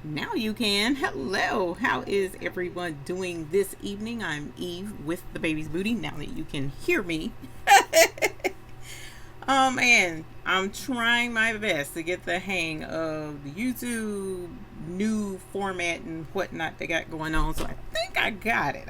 Now you can. Hello. How is everyone doing this evening? I'm Eve with the baby's booty. Now that you can hear me. Oh man, I'm trying my best to get the hang of the YouTube new format and whatnot they got going on. So I think I got it.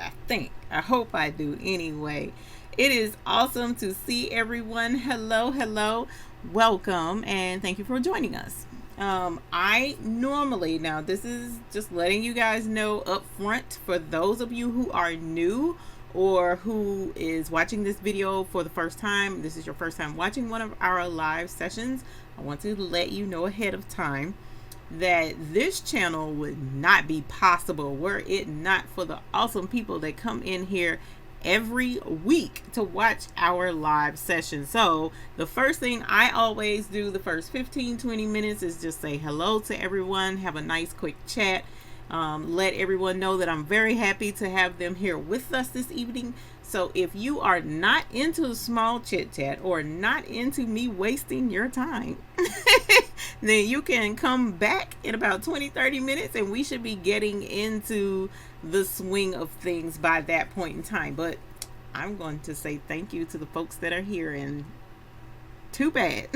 I hope I do anyway. It is awesome to see everyone. Hello, hello. Welcome and thank you for joining us. I normally, now this is just letting you guys know up front for those of you who are new or who is watching this video for the first time, this is your first time watching one of our live sessions, I want to let you know ahead of time that this channel would not be possible were it not for the awesome people that come in here every week to watch our live session. So the first thing I always do the first 15-20 minutes is just say hello to everyone, have a nice quick chat, let everyone know that I'm very happy to have them here with us this evening. So if you are not into small chit chat or not into me wasting your time, then you can come back in about 20-30 minutes and we should be getting into the swing of things by that point in time. But I'm going to say thank you to the folks that are here, and too bad.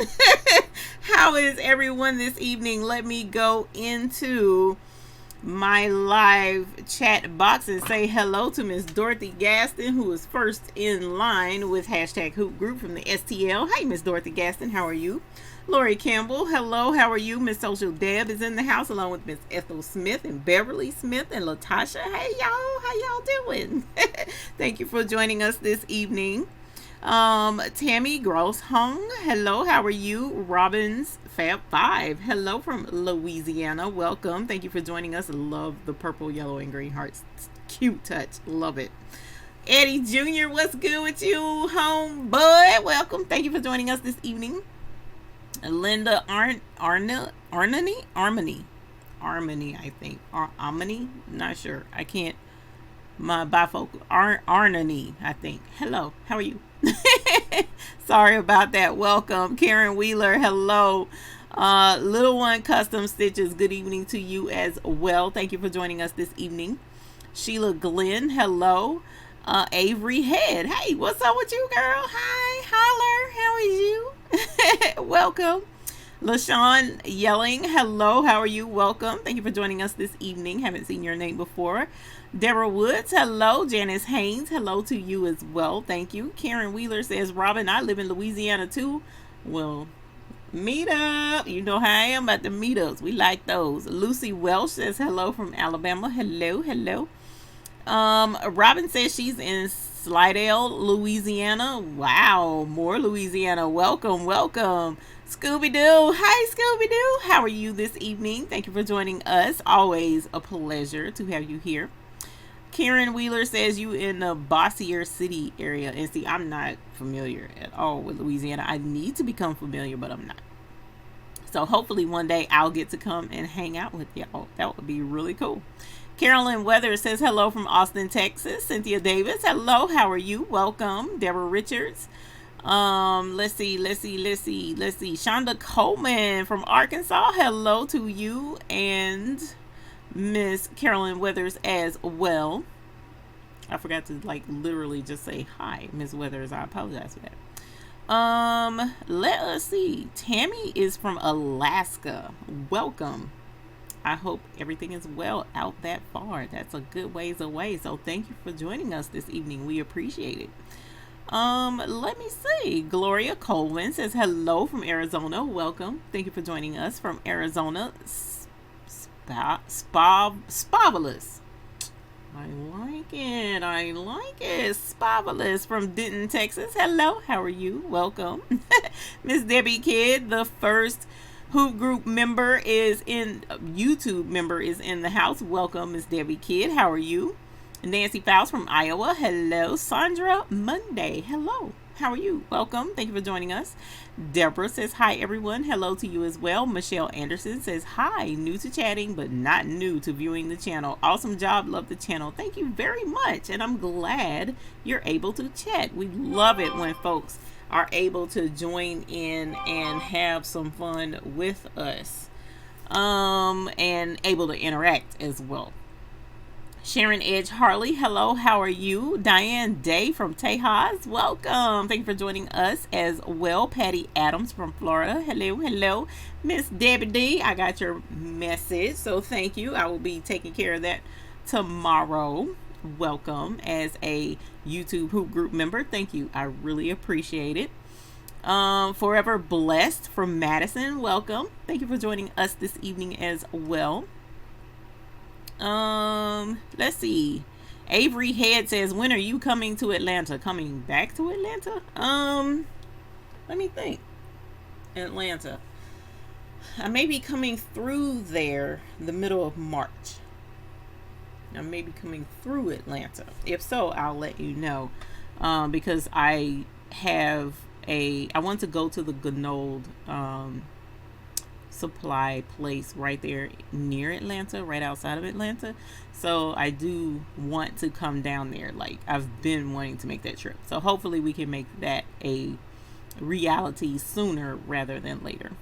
How is everyone this evening? Let me go into my live chat box and say hello to Miss Dorothy Gaston, who is first in line with hashtag Hoop Group from the STL. Hi, Miss Dorothy Gaston. How are you? Lori Campbell, hello, how are you? Miss Social Deb is in the house along with Miss Ethel Smith and Beverly Smith and Latasha. Hey y'all, how y'all doing? Thank you for joining us this evening. Tammy Grosshung, hello, how are you? Robbins Fab 5, hello from Louisiana, welcome. Thank you for joining us. Love the purple, yellow, and green hearts. Cute touch, love it. Eddie Jr., what's good with you, homeboy? Welcome. Thank you for joining us this evening. Linda Armani, I think. Armani, not sure. I can't. My bifocal. Arnani, I think. Hello, how are you? Sorry about that. Welcome. Karen Wheeler, hello. Little One Custom Stitches, good evening to you as well. Thank you for joining us this evening. Sheila Glenn, hello. Avery Head, hey, what's up with you, girl? Hi, holler, how are you? Welcome. LaShawn Yelling, hello, how are you? Welcome. Thank you for joining us this evening. Haven't seen your name before. Deborah Woods, hello. Janice Haynes, hello to you as well. Thank you. Karen Wheeler says, Robin, I live in Louisiana too. Well, meet up. You know how I am about the meetups. We like those. Lucy Welsh says hello from Alabama. Hello, hello. Robin says she's in Slidell, Louisiana. Wow, more Louisiana. Welcome, welcome. Scooby-Doo. Hi, Scooby-Doo. How are you this evening? Thank you for joining us. Always a pleasure to have you here. Karen Wheeler says you in the Bossier City area. And see, I'm not familiar at all with Louisiana. I need to become familiar, but I'm not. So hopefully one day I'll get to come and hang out with y'all. That would be really cool. Carolyn Weathers says hello from Austin, Texas. Cynthia Davis, hello, how are you? Welcome. Deborah Richards. Let's see. Shonda Coleman from Arkansas, hello to you, and Miss Carolyn Weathers as well. I forgot to literally just say hi, Miss Weathers. I apologize for that. Let us see. Tammy is from Alaska. Welcome. I hope everything is well out that far. That's a good ways away. So thank you for joining us this evening. We appreciate it. Let me see. Gloria Colvin says hello from Arizona. Welcome. Thank you for joining us from Arizona. Spavalus. I like it. Spavalus from Denton, Texas. Hello. How are you? Welcome. Miss Debbie Kidd, the first Hoop Group member is in, YouTube member is in the house. Welcome, Miss Debbie Kidd. How are you? Nancy Fowles from Iowa. Hello. Sandra Monday. Hello. How are you? Welcome. Thank you for joining us. Deborah says hi, everyone. Hello to you as well. Michelle Anderson says hi. New to chatting, but not new to viewing the channel. Awesome job. Love the channel. Thank you very much. And I'm glad you're able to chat. We love it when folks are able to join in and have some fun with us. and able to interact as well. Sharon Edge Harley, hello, how are you? Diane Day from Tejas, welcome. Thank you for joining us as well. Patty Adams from Florida, hello, hello. Miss Debbie D, I got your message, so thank you. I will be taking care of that tomorrow. Welcome as a YouTube Hoop Group member. Thank you. I really appreciate it. Forever Blessed from Madison, welcome. Thank you for joining us this evening as well. Let's see. Avery Head says, when are you coming to Atlanta? Coming back to Atlanta? Let me think. Atlanta. I may be coming through there the middle of March. I may be coming through Atlanta. If so, I'll let you know. Because I want to go to the Gnold supply place right there near Atlanta, right outside of Atlanta. So I do want to come down there. Like, I've been wanting to make that trip. So hopefully we can make that a reality sooner rather than later.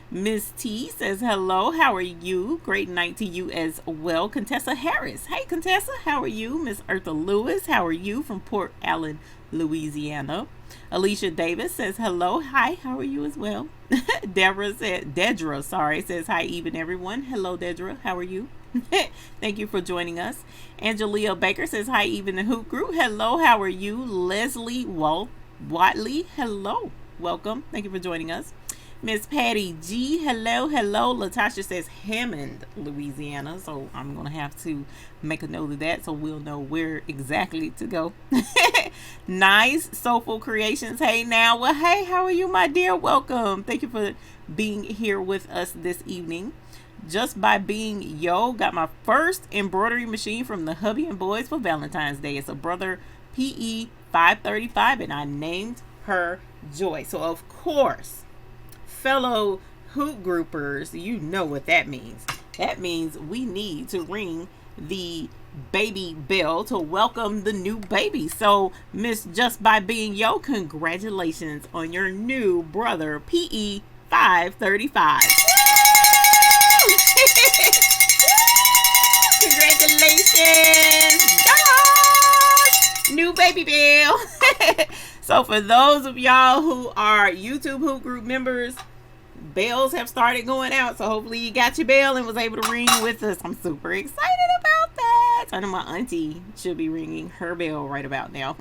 Miss T says, hello, how are you? Great night to you as well. Contessa Harris. Hey, Contessa, how are you? Miss Eartha Lewis, how are you? From Port Allen, Louisiana. Alicia Davis says, hello, hi, how are you as well? Dedra says, hi, even everyone. Hello, Dedra, how are you? Thank you for joining us. Angelia Baker says, hi, even the Hoop Group. Hello, how are you? Leslie Watley, hello, welcome. Thank you for joining us. Miss Patty G, hello, hello. Latasha says Hammond, Louisiana. So I'm going to have to make a note of that so we'll know where exactly to go. Nice. Soulful Creations. Hey now. Well, hey, how are you, my dear? Welcome. Thank you for being here with us this evening. Just by being yo, got my first embroidery machine from the Hubby and Boys for Valentine's Day. It's a Brother PE 535 and I named her Joy. So of course, fellow hoop groupers, you know what that means. That means we need to ring the baby bell to welcome the new baby. So Miss Just by Being Yo, congratulations on your new Brother PE 535. Congratulations, yes! New baby bell. So for those of y'all who are YouTube Hoop Group members, bells have started going out, so hopefully you got your bell and was able to ring with us. I'm super excited about that. I know my auntie should be ringing her bell right about now.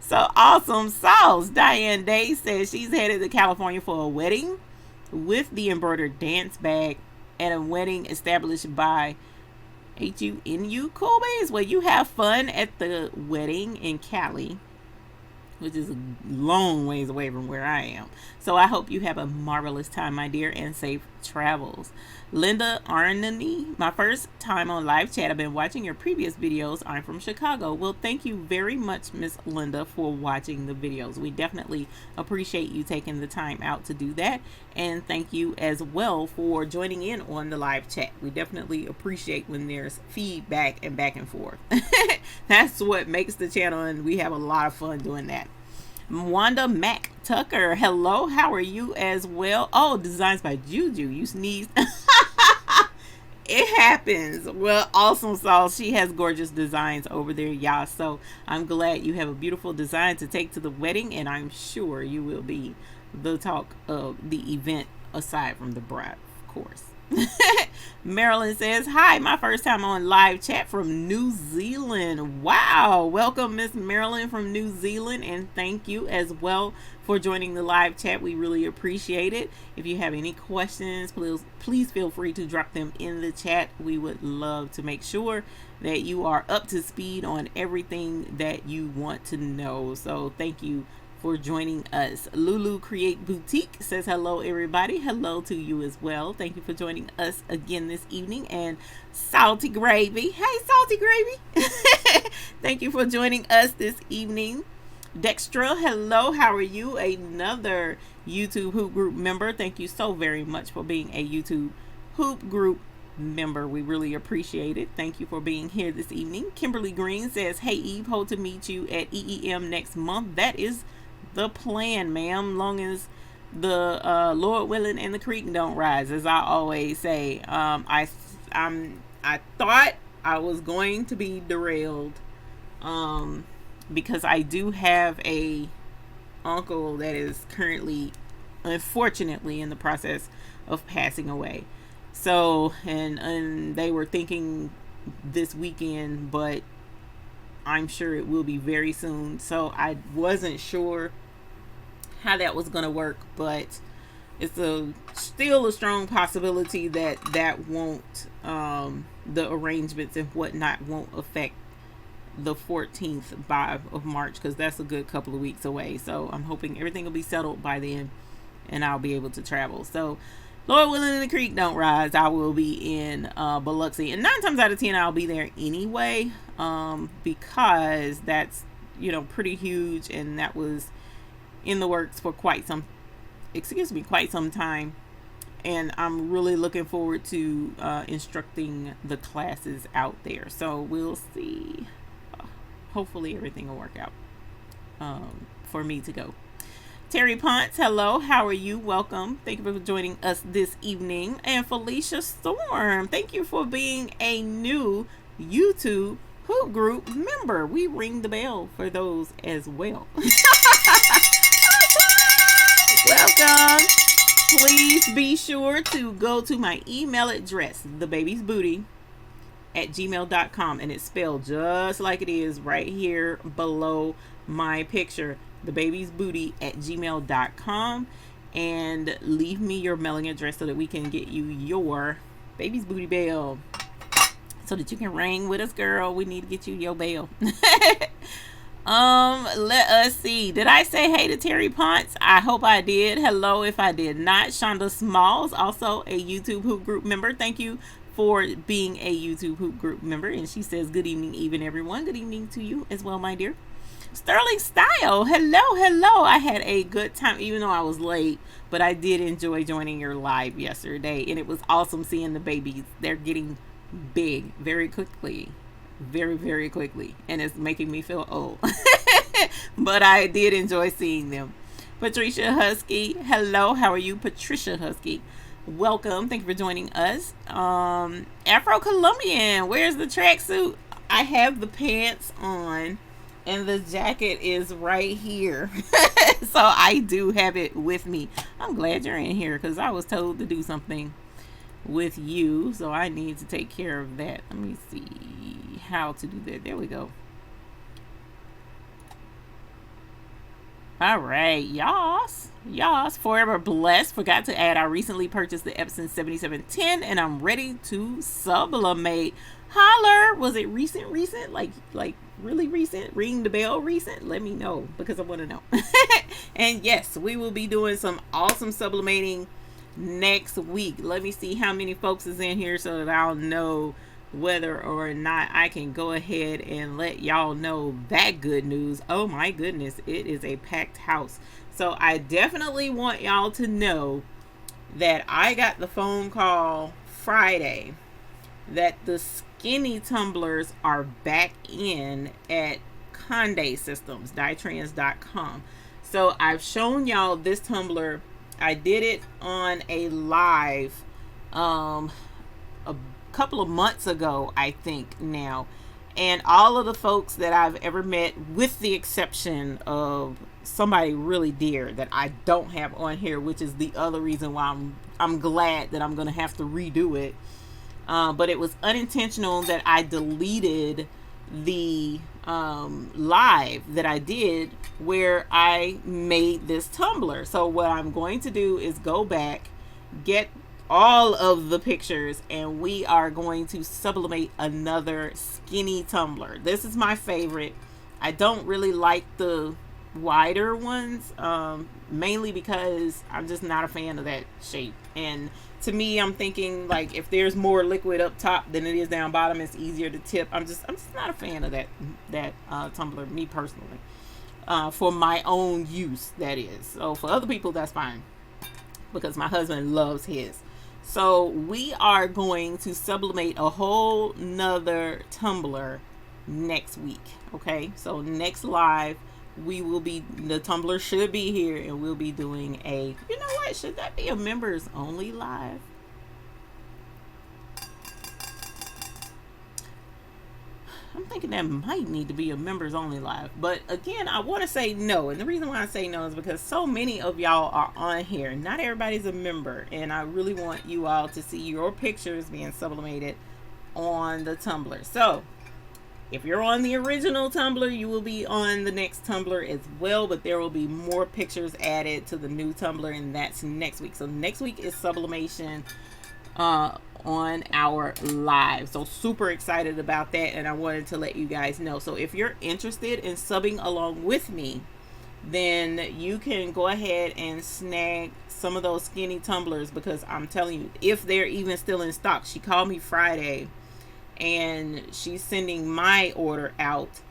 So awesome sauce. Diane Day says she's headed to California for a wedding with the embroidered dance bag and a wedding established by HUNU. Cool beans. Well, you have fun at the wedding in Cali, which is a long ways away from where I am. So I hope you have a marvelous time, my dear, and safe travels. Linda Arnany, my first time on live chat. I've been watching your previous videos. I'm from Chicago. Well, thank you very much, Miss Linda, for watching the videos. We definitely appreciate you taking the time out to do that. And thank you as well for joining in on the live chat. We definitely appreciate when there's feedback and back and forth. That's what makes the channel, and we have a lot of fun doing that. Wanda Mac Tucker, hello, how are you as well? Oh, designs by Juju. You sneezed. It happens. Well, awesome sauce. She has gorgeous designs over there, y'all. So I'm glad you have a beautiful design to take to the wedding, and I'm sure you will be the talk of the event aside from the bride, of course. Marilyn says, hi, my first time on live chat from New Zealand. Wow, welcome Miss Marilyn from New Zealand, and thank you as well for joining the live chat. We really appreciate it. If you have any questions, please feel free to drop them in the chat. We would love to make sure that you are up to speed on everything that you want to know. So thank you for joining us. Lulu Create Boutique says hello everybody. Hello to you as well. Thank you for joining us again this evening. And Salty Gravy, hey Salty Gravy. Thank you for joining us this evening. Dextra, hello, how are you? Another YouTube Hoop Group member. Thank you so very much for being a YouTube Hoop Group member. We really appreciate it. Thank you for being here this evening. Kimberly Green says, hey Eve, hope to meet you at EEM next month. That is the plan, ma'am. Long as the Lord willing and the creek don't rise, as I always say. I thought I was going to be derailed, because I do have a uncle that is currently, unfortunately, in the process of passing away. So, and they were thinking this weekend, but I'm sure it will be very soon. So I wasn't sure how that was going to work, but it's still a strong possibility that won't, the arrangements and whatnot won't affect the 14th of March, because that's a good couple of weeks away. So I'm hoping everything will be settled by then and I'll be able to travel. So Lord willing and the creek don't rise, I will be in Biloxi, and 9 times out of 10 I'll be there anyway, because that's, pretty huge, and that was in the works for quite some time, and I'm really looking forward to instructing the classes out there. So we'll see. Hopefully everything will work out for me to go. Terry Ponce, hello, how are you? Welcome. Thank you for joining us this evening. And Felicia Storm, thank you for being a new YouTube Hoop Group member. We ring the bell for those as well. Welcome. Please be sure to go to my email address, thebabiesbooty@gmail.com, and it's spelled just like it is right here below my picture, thebabiesbooty@gmail.com, and leave me your mailing address so that we can get you your baby's booty bell so that you can ring with us, girl. We need to get you your bell. Let us see. Did I say hey to Terry Ponce? I hope I did. Hello if I did not. Shonda Smalls, also a YouTube Hoop Group member. Thank you for being a YouTube Hoop Group member. And she says, good evening, even everyone. Good evening to you as well, my dear. Sterling Style, hello. I had a good time, even though I was late, but I did enjoy joining your live yesterday, and it was awesome seeing the babies. They're getting big very quickly, very, very quickly, and it's making me feel old. But I did enjoy seeing them. Patricia Husky, hello, how are you? Patricia Husky, welcome. Thank you for joining us. Afro Colombian, where's the tracksuit? I have the pants on, and the jacket is right here. So I do have it with me. I'm glad you're in here, because I was told to do something with you, so I need to take care of that. Let me see how to do that. There we go. All right, yas, forever blessed. Forgot to add, I recently purchased the Epson 7710, and I'm ready to sublimate. Holler. Was it recent? Like really recent? Ring the bell recent? Let me know, because I want to know. And yes, we will be doing some awesome sublimating next week. Let me see how many folks is in here so that I'll know whether or not I can go ahead and let y'all know that good news. Oh my goodness, it is a packed house. So I definitely want y'all to know that I got the phone call Friday that the skinny tumblers are back in at Conde Systems, Dytrans.com. So I've shown y'all this tumbler. I did it on a live a couple of months ago, I think now, and all of the folks that I've ever met, with the exception of somebody really dear that I don't have on here, which is the other reason why I'm glad that I'm gonna have to redo it. But it was unintentional that I deleted the live that I did where I made this tumbler. So what I'm going to do is go back, get all of the pictures, and we are going to sublimate another skinny tumbler. This is my favorite. I don't really like the wider ones, mainly because I'm just not a fan of that shape. And to me, I'm thinking, like, if there's more liquid up top than it is down bottom, it's easier to tip. I'm just not a fan of that tumbler, me personally. For my own use, that is. So for other people, that's fine, because my husband loves his. So we are going to sublimate a whole nother tumbler next week. Okay, so next live the tumbler should be here, and we'll be doing a, you know what, should that be a members only live? I'm thinking that might need to be a members only live, but again, I want to say no, and the reason why I say no is because so many of y'all are on here. Not everybody's a member, and I really want you all to see your pictures being sublimated on the tumbler. So if you're on the original tumbler, you will be on the next tumbler as well, but there will be more pictures added to the new tumbler, and that's next week. So next week is sublimation on our live, so super excited about that, and I wanted to let you guys know. So if you're interested in subbing along with me, then you can go ahead and snag some of those skinny tumblers, because I'm telling you, if they're even still in stock. She called me Friday and she's sending my order out,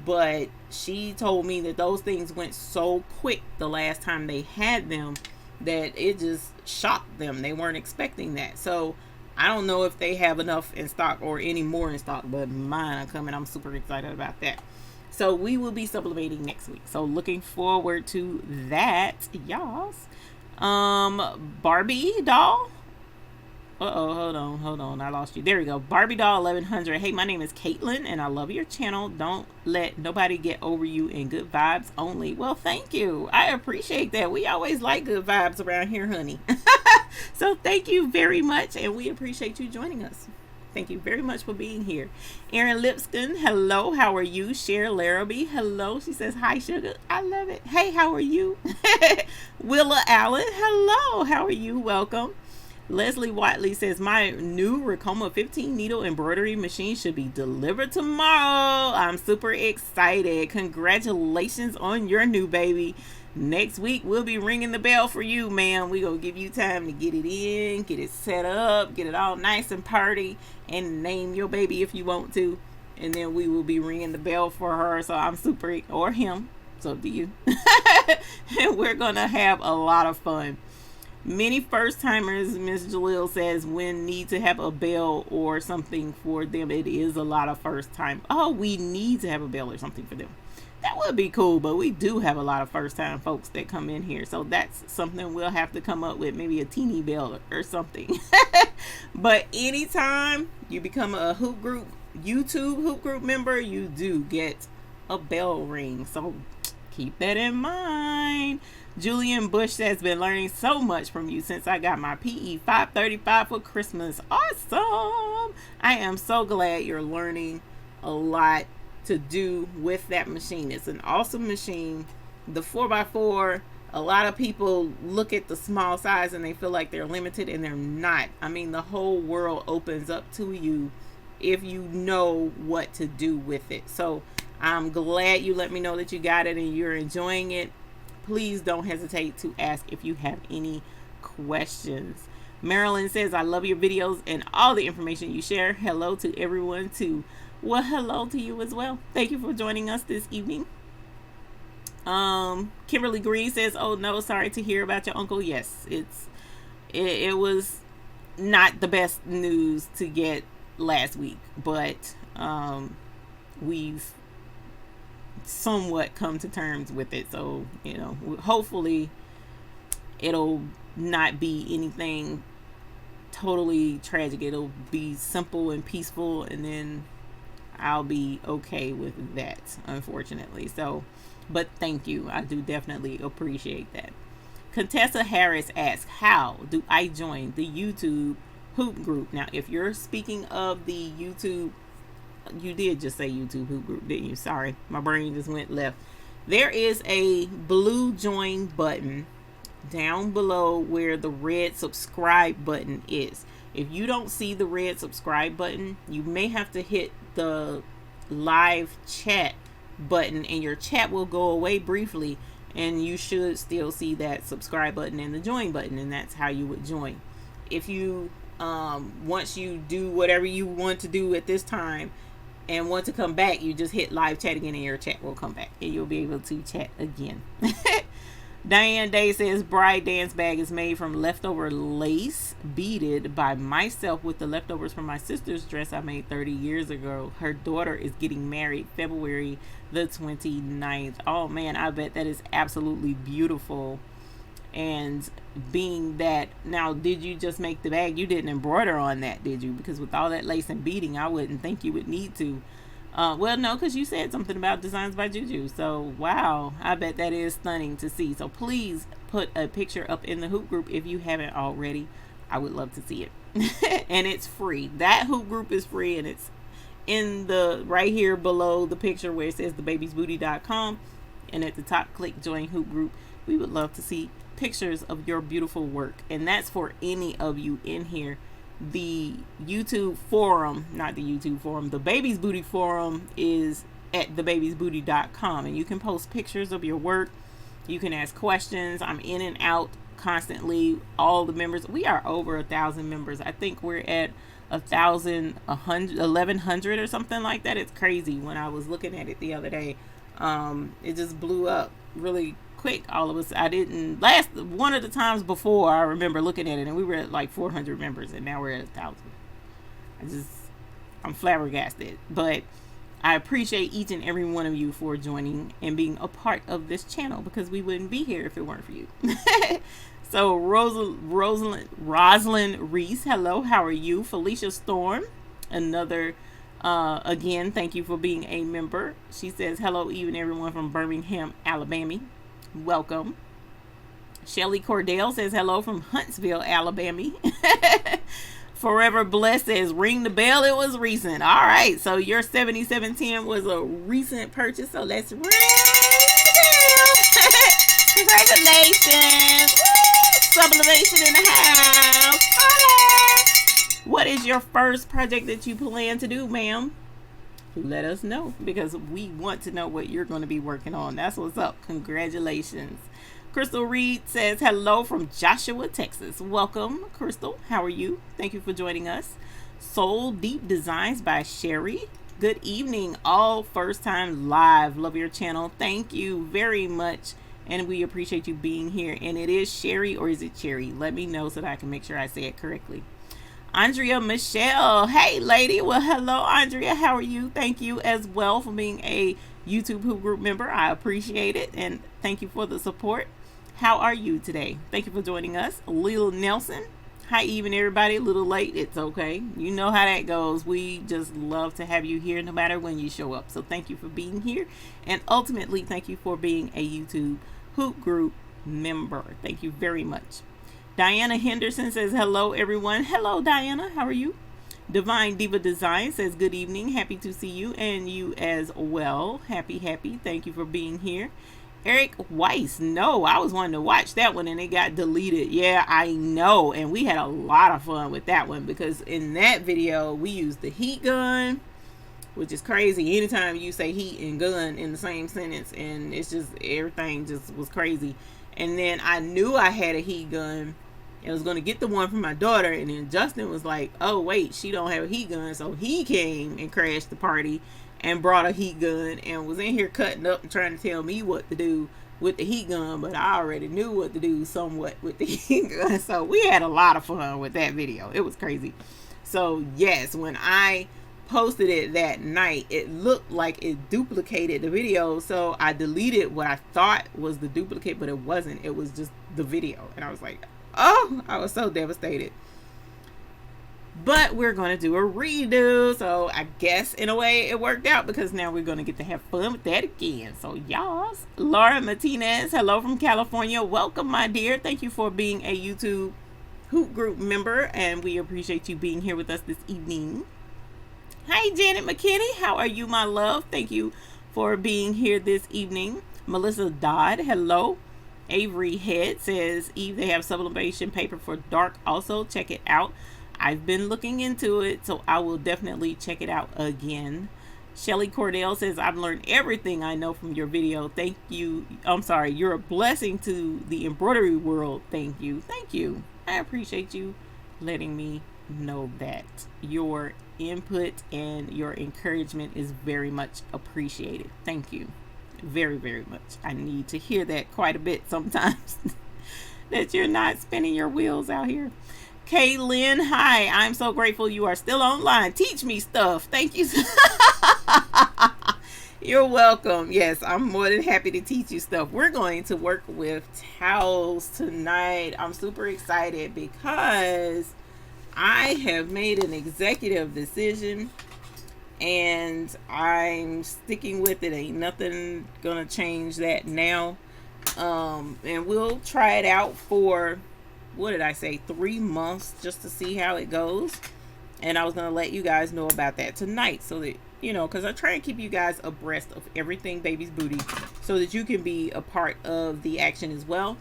but she told me that those things went so quick the last time they had them that it just shocked them. They weren't expecting that. So I don't know if they have enough in stock or any more in stock, but mine are coming. I'm super excited about that. So we will be sublimating next week, so looking forward to that, y'all. Barbie doll. Hold on, I lost you. There we go. Barbie doll 1100. Hey, my name is Caitlin, and I love your channel. Don't let nobody get over you, and good vibes only. Well, thank you. I appreciate that. We always like good vibes around here, honey. So thank you very much, and we appreciate you joining us. Thank you very much for being here. Erin Lipscomb, hello, how are you? Cher Larrabee, hello. She says, hi, sugar. I love it. Hey, how are you? Willa Allen, hello, how are you? Welcome. Leslie Watley says, my new Ricoma 15 needle embroidery machine should be delivered tomorrow. I'm super excited. Congratulations on your new baby. Next week, we'll be ringing the bell for you, ma'am. We're going to give you time to get it in, get it set up, get it all nice and pretty, and name your baby if you want to. And then we will be ringing the bell for her. So I'm super, or him. So do you. And we're going to have a lot of fun. Many first timers, Miss Jalil says, when need to have a bell or something for them. It is a lot of first time. Oh, we need to have a bell or something for them. That would be cool, but we do have a lot of first time folks that come in here. So that's something we'll have to come up with, maybe a teeny bell or something. But anytime you become a hoop group, YouTube hoop group member, you do get a bell ring. So keep that in mind. Julian Bush has been learning so much from you since I got my PE 535 for Christmas. Awesome. I am so glad you're learning a lot to do with that machine. It's an awesome machine. The 4x4, a lot of people look at the small size and they feel like they're limited, and they're not. I mean, the whole world opens up to you if you know what to do with it. So I'm glad you let me know that you got it and you're enjoying it. Please don't hesitate to ask if you have any questions. Marilyn says, I love your videos and all the information you share. Hello to everyone too. Well, hello to you as well. Thank you for joining us this evening. Kimberly Green says, oh no, sorry to hear about your uncle. Yes, it was not the best news to get last week, but we've somewhat come to terms with it. So, you know, hopefully it'll not be anything totally tragic. It'll be simple and peaceful, and then I'll be okay with that, unfortunately. So, but thank you. I do definitely appreciate that. Contessa Harris asks, how do I join the YouTube hoop group? Now, if you're speaking of the YouTube, you did just say YouTube hoop group, didn't you? Sorry, my brain just went left. There is a blue join button down below where the red subscribe button is. If you don't see the red subscribe button, you may have to hit the live chat button, and your chat will go away briefly, and you should still see that subscribe button and the join button, and that's how you would join. If you once you do whatever you want to do at this time and want to come back, you just hit live chat again, and your chat will come back, and you'll be able to chat again. Diane Day says bride dance bag is made from leftover lace beaded by myself with the leftovers from my sister's dress I made 30 years ago. Her daughter is getting married February the 29th. Oh man, I bet that is absolutely beautiful. And being that, now did you just make the bag? You didn't embroider on that, did you? Because with all that lace and beading, I wouldn't think you would need to. Well, no, because you said something about Designs by Juju. So, wow, I bet that is stunning to see. So, please put a picture up in the hoop group if you haven't already. I would love to see it. And it's free. That hoop group is free, and it's in the right here below the picture where it says thebabiesbooty.com. And at the top, click Join Hoop Group. We would love to see pictures of your beautiful work. And that's for any of you in here. The YouTube forum, not the YouTube forum, the Babies Booty forum is at thebabiesbooty.com, and you can post pictures of your work. You can ask questions. I'm in and out constantly. All the members, we are over 1,000 members. I think we're at 1,100 or something like that. It's crazy. When I was looking at it the other day, it just blew up really quick. All of us, I didn't last one of the times before, I remember looking at it and we were at like 400 members, and now we're at 1,000. I'm flabbergasted, but I appreciate each and every one of you for joining and being a part of this channel, because we wouldn't be here if it weren't for you. So Rosalind Reese, hello, how are you? Felicia Storm, another again, thank you for being a member. She says hello even everyone from Birmingham, Alabama. Welcome. Shelly Cordell says hello from Huntsville, Alabama. Forever Blessed says ring the bell, it was recent. All right, so your 7710 was a recent purchase, so let's ring the bell. Congratulations. Woo! Sublimation in the house. Holla. What is your first project that you plan to do, ma'am? Let us know, because we want to know what you're going to be working on. That's what's up. Congratulations. Crystal Reed says hello from Joshua, Texas. Welcome, Crystal. How are you? Thank you for joining us. Soul Deep Designs by Sherry. Good evening, all first time live. Love your channel. Thank you very much, and we appreciate you being here. And it is Sherry, or is it Cherry? Let me know so that I can make sure I say it correctly. Andrea Michelle, hey lady. Well, hello Andrea, how are you? Thank you as well for being a YouTube Hoop Group member. I appreciate it, and thank you for the support. How are you today? Thank you for joining us. Lil Nelson, hi even everybody. A little late, it's okay. You know how that goes. We just love to have you here no matter when you show up. So thank you for being here, and ultimately thank you for being a YouTube Hoop Group member. Thank you very much. Diana Henderson says hello everyone. Hello Diana, how are you? Divine Diva Design says good evening, happy to see you, and you as well. Happy. Thank you for being here. Eric Weiss, no, I was wanting to watch that one and it got deleted. Yeah, I know, and we had a lot of fun with that one, because in that video we used the heat gun, which is crazy. Anytime you say heat and gun in the same sentence, and it's just, everything just was crazy. And then I knew I had a heat gun. I was going to get the one for my daughter, and then Justin was like, oh wait, she don't have a heat gun. So he came and crashed the party and brought a heat gun and was in here cutting up and trying to tell me what to do with the heat gun, but I already knew what to do somewhat with the heat gun. So we had a lot of fun with that video. It was crazy. So yes, when I posted it that night, it looked like it duplicated the video, so I deleted what I thought was the duplicate, but it wasn't. It was just the video, and I was like, oh, I was so devastated. But we're going to do a redo, so I guess in a way it worked out, because now we're going to get to have fun with that again. So y'all, Laura Martinez, hello from California. Welcome, my dear. Thank you for being a YouTube Hoop Group member, and we appreciate you being here with us this evening. Hi, Janet McKinney. How are you, my love? Thank you for being here this evening. Melissa Dodd, hello. Avery Head says, Eve, they have sublimation paper for dark also. Check it out. I've been looking into it, so I will definitely check it out again. Shelly Cordell says, I've learned everything I know from your video. Thank you. I'm sorry. You're a blessing to the embroidery world. Thank you. Thank you. I appreciate you letting me know that. Your input and your encouragement is very much appreciated. Thank you. Very, very much. I need to hear that quite a bit sometimes. That you're not spinning your wheels out here. Kaylin, hi. I'm so grateful you are still online. Teach me stuff. Thank you. You're welcome. Yes, I'm more than happy to teach you stuff. We're going to work with towels tonight. I'm super excited because I have made an executive decision and I'm sticking with it. Ain't nothing gonna change that now. And we'll try it out for, what did I say, 3 months just to see how it goes. And I was gonna let you guys know about that tonight, so that, you know, because I try and keep you guys abreast of everything Baby's Booty so that you can be a part of the action as well.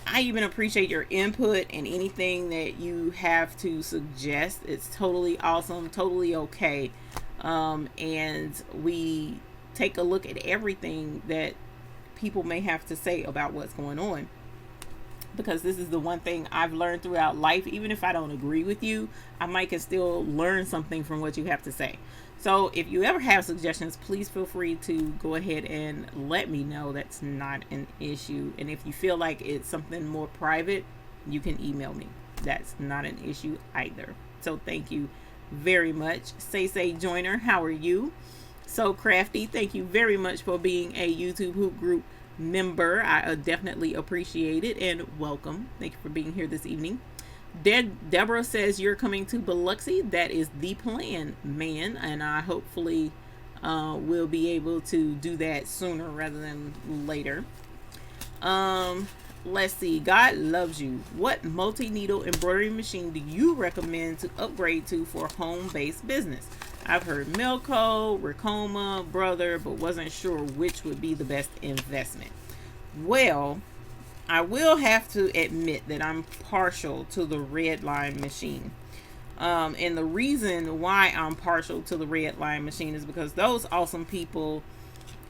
I even appreciate your input and anything that you have to suggest. It's totally awesome, totally okay. And we take a look at everything that people may have to say about what's going on, because this is the one thing I've learned throughout life. Even if I don't agree with you, I might can still learn something from what you have to say. So if you ever have suggestions, please feel free to go ahead and let me know. That's not an issue. And if you feel like it's something more private, you can email me. That's not an issue either. So thank you very much. Say Joiner, how are you? So Crafty, thank you very much for being a YouTube Hoop Group member. I definitely appreciate it, and welcome. Thank you for being here this evening. Deborah says you're coming to Biloxi. That is the plan, man, and I hopefully will be able to do that sooner rather than later. Let's see. God loves you. What multi-needle embroidery machine do you recommend to upgrade to for home-based business? I've heard Milco, Ricoma, Brother, but wasn't sure which would be the best investment. Well, I will have to admit that I'm partial to the red line machine. And the reason why I'm partial to the red line machine is because those awesome people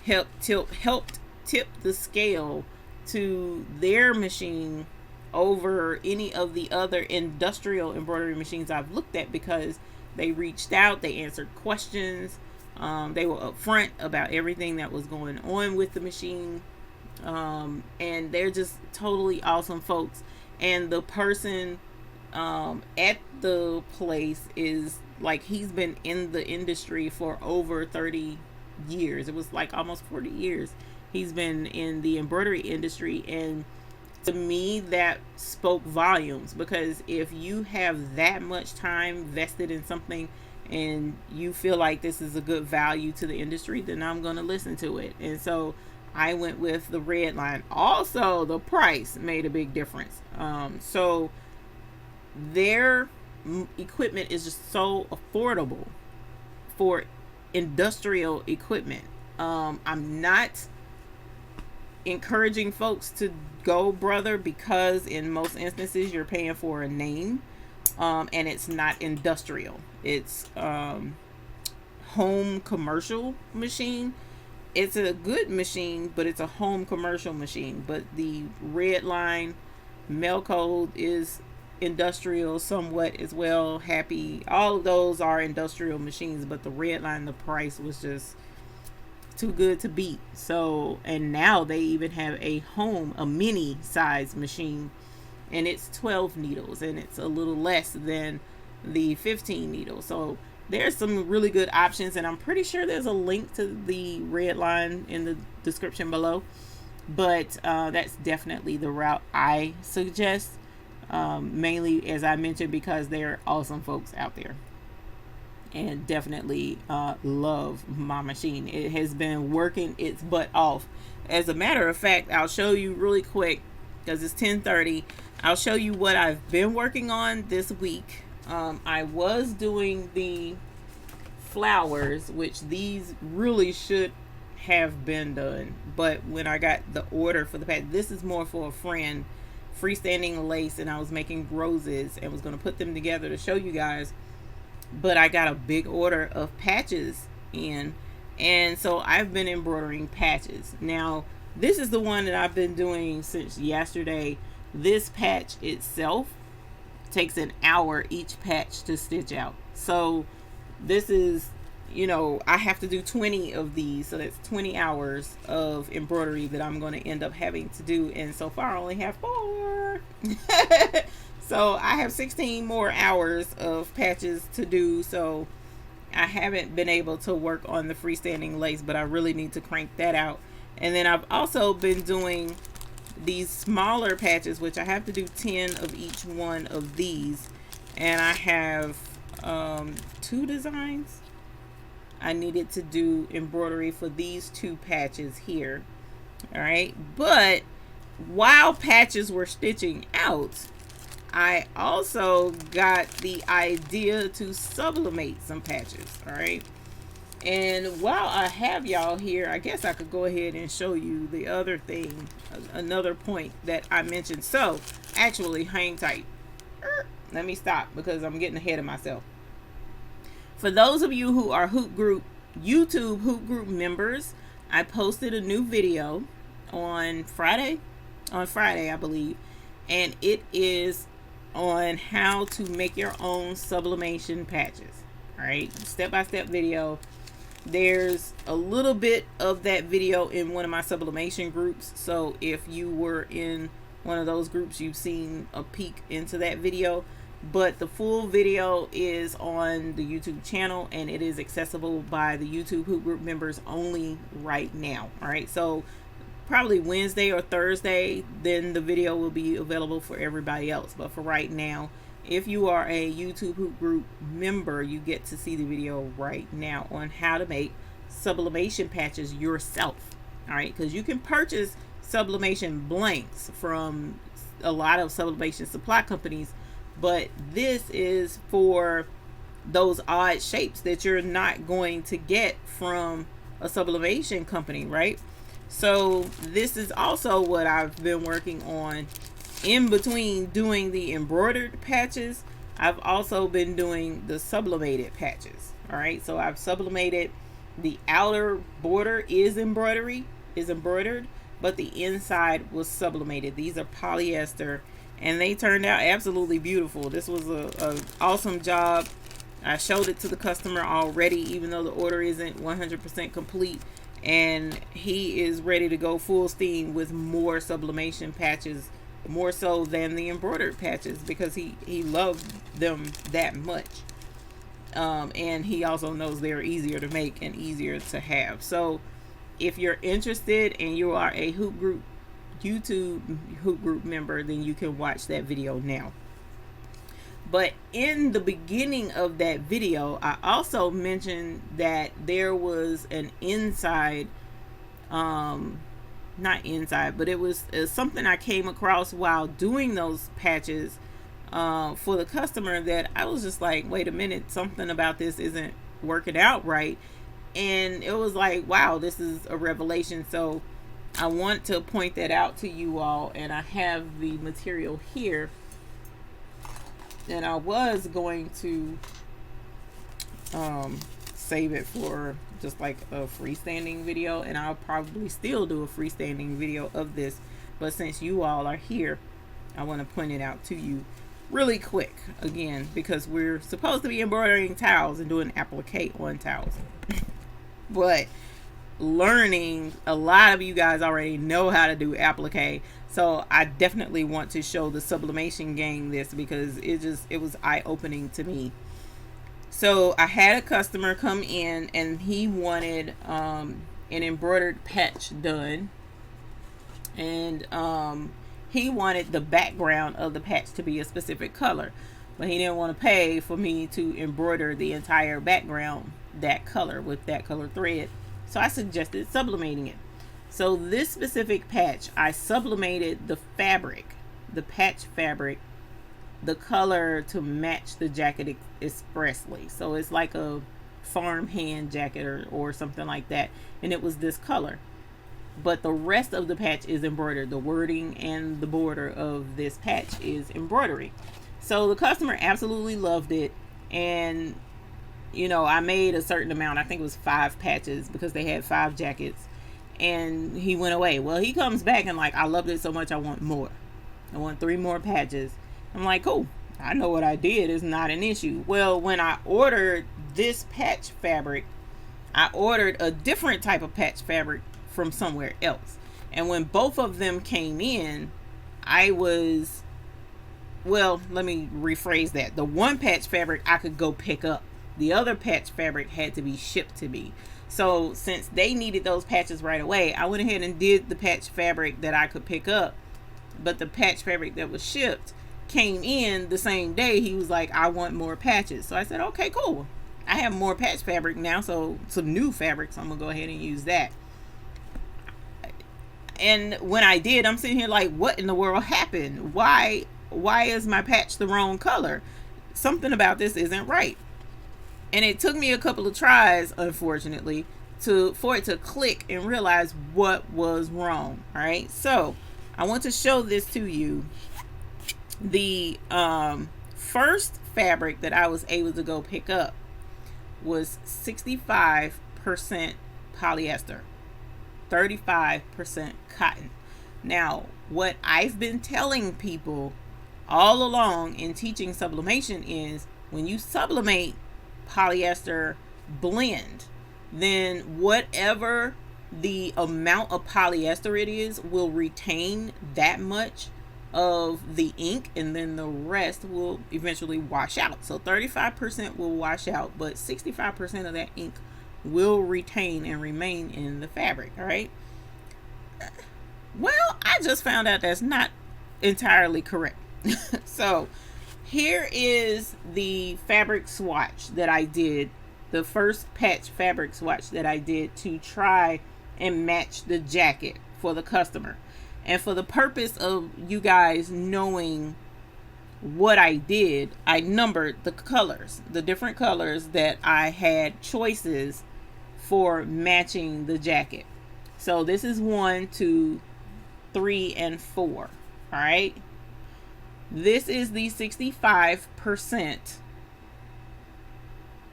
helped tip the scale to their machine over any of the other industrial embroidery machines I've looked at, because they reached out, they answered questions, they were upfront about everything that was going on with the machine, and they're just totally awesome folks. And the person at the place is like, he's been in the industry for over 30 years. It was like almost 40 years he's been in the embroidery industry, and to me that spoke volumes, because if you have that much time vested in something and you feel like this is a good value to the industry, then I'm going to listen to it. And so I went with the red line. Also, the price made a big difference. So their equipment is just so affordable for industrial equipment. I'm not encouraging folks to go Brother, because in most instances you're paying for a name, and it's not industrial. It's home commercial machine. It's a good machine, but it's a home commercial machine. But the red line Melco is industrial somewhat as well. Happy, all of those are industrial machines, but the red line, the price was just too good to beat. So, and now they even have a mini size machine, and it's 12 needles, and it's a little less than the 15 needles. So there's some really good options, and I'm pretty sure there's a link to the red line in the description below. But that's definitely the route I suggest, mainly, as I mentioned, because they're awesome folks out there. And definitely love my machine. It has been working its butt off. As a matter of fact, I'll show you really quick, because it's 10:30. I'll show you what I've been working on this week. I was doing the flowers, which these really should have been done, but when I got the order for the patch, this is more for a friend, freestanding lace, and I was making roses and was going to put them together to show you guys. But I got a big order of patches in, and so I've been embroidering patches. Now this is the one that I've been doing since yesterday. This patch itself takes an hour each patch to stitch out. So this is you know, I have to do 20 of these, so that's 20 hours of embroidery that I'm going to end up having to do, and so far I only have 4. So I have 16 more hours of patches to do, so I haven't been able to work on the freestanding lace, but I really need to crank that out. And then I've also been doing these smaller patches, which I have to do 10 of each one of these, and I have 2 designs. I needed to do embroidery for these 2 patches here. All right, but while patches were stitching out, I also got the idea to sublimate some patches. All right, and while I have y'all here, I guess I could go ahead and show you the other thing, another point that I mentioned. So actually, hang tight. Let me stop because I'm getting ahead of myself. For those of you who are YouTube Hoop Group members, I posted a new video on Friday, I believe, and it is on how to make your own sublimation patches. All right, step-by-step video. There's a little bit of that video in one of my sublimation groups, so if you were in one of those groups, you've seen a peek into that video. But the full video is on the YouTube channel, and it is accessible by the YouTube Hoop Group members only right now. All right, so probably Wednesday or Thursday, then the video will be available for everybody else. But for right now, if you are a YouTube Hoop Group member, you get to see the video right now on how to make sublimation patches yourself. All right, because you can purchase sublimation blanks from a lot of sublimation supply companies, but this is for those odd shapes that you're not going to get from a sublimation company, right? So this is also what I've been working on in between doing the embroidered patches. I've also been doing the sublimated patches. All right, so I've sublimated the outer border is embroidered, but the inside was sublimated. These are polyester, and they turned out absolutely beautiful. This was a awesome job. I showed it to the customer already, even though the order isn't 100% complete, and he is ready to go full steam with more sublimation patches, more so than the embroidered patches, because he loved them that much. And he also knows they're easier to make and easier to have. So if you're interested and you are a YouTube Hoop Group member, then you can watch that video now. But in the beginning of that video, I also mentioned that there was an inside, not inside, but it was something I came across while doing those patches for the customer that I was just like, wait a minute, something about this isn't working out right. And it was like, wow, this is a revelation. So I want to point that out to you all, and I have the material here, and I was going to save it for just like a freestanding video, and I'll probably still do a freestanding video of this, but since you all are here, I want to point it out to you really quick again, because we're supposed to be embroidering towels and doing applique on towels. But learning, a lot of you guys already know how to do applique, so I definitely want to show the sublimation gang this, because it was eye-opening to me. So I had a customer come in, and he wanted an embroidered patch done, and he wanted the background of the patch to be a specific color, but he didn't want to pay for me to embroider the entire background that color with that color thread. So I suggested sublimating it. So this specific patch, I sublimated the fabric, the patch fabric, the color to match the jacket expressly. So it's like a farmhand jacket or something like that, and it was this color. But the rest of the patch is embroidered. The wording and the border of this patch is embroidery. So the customer absolutely loved it, and you know, I made a certain amount. I think it was 5 patches because they had 5 jackets, and he went away. Well, he comes back and like, I loved it so much, I want more. I want 3 more patches. I'm like, cool, I know what I did. It's not an issue. Well, when I ordered this patch fabric, I ordered a different type of patch fabric from somewhere else. And when both of them came in, I was, well, let me rephrase that. The one patch fabric I could go pick up. The other patch fabric had to be shipped to me. So since they needed those patches right away, I went ahead and did the patch fabric that I could pick up. But the patch fabric that was shipped came in the same day. He was like, I want more patches. So I said, okay, cool. I have more patch fabric now, so some new fabric, so I'm gonna go ahead and use that. And when I did, I'm sitting here like, what in the world happened? Why is my patch the wrong color? Something about this isn't right. And it took me a couple of tries, unfortunately, for it to click and realize what was wrong. All right, so I want to show this to you. The first fabric that I was able to go pick up was 65% polyester, 35% cotton. Now, what I've been telling people all along in teaching sublimation is when you sublimate polyester blend, then whatever the amount of polyester it is will retain that much of the ink, and then the rest will eventually wash out. So 35% will wash out, but 65% of that ink will retain and remain in the fabric. All right, well, I just found out that's not entirely correct. So here is the fabric swatch that I did, the first patch fabric swatch that I did to try and match the jacket for the customer. And for the purpose of you guys knowing what I did, I numbered the colors, the different colors that I had choices for matching the jacket. So this is 1, 2, 3, and 4. All right. This is the 65%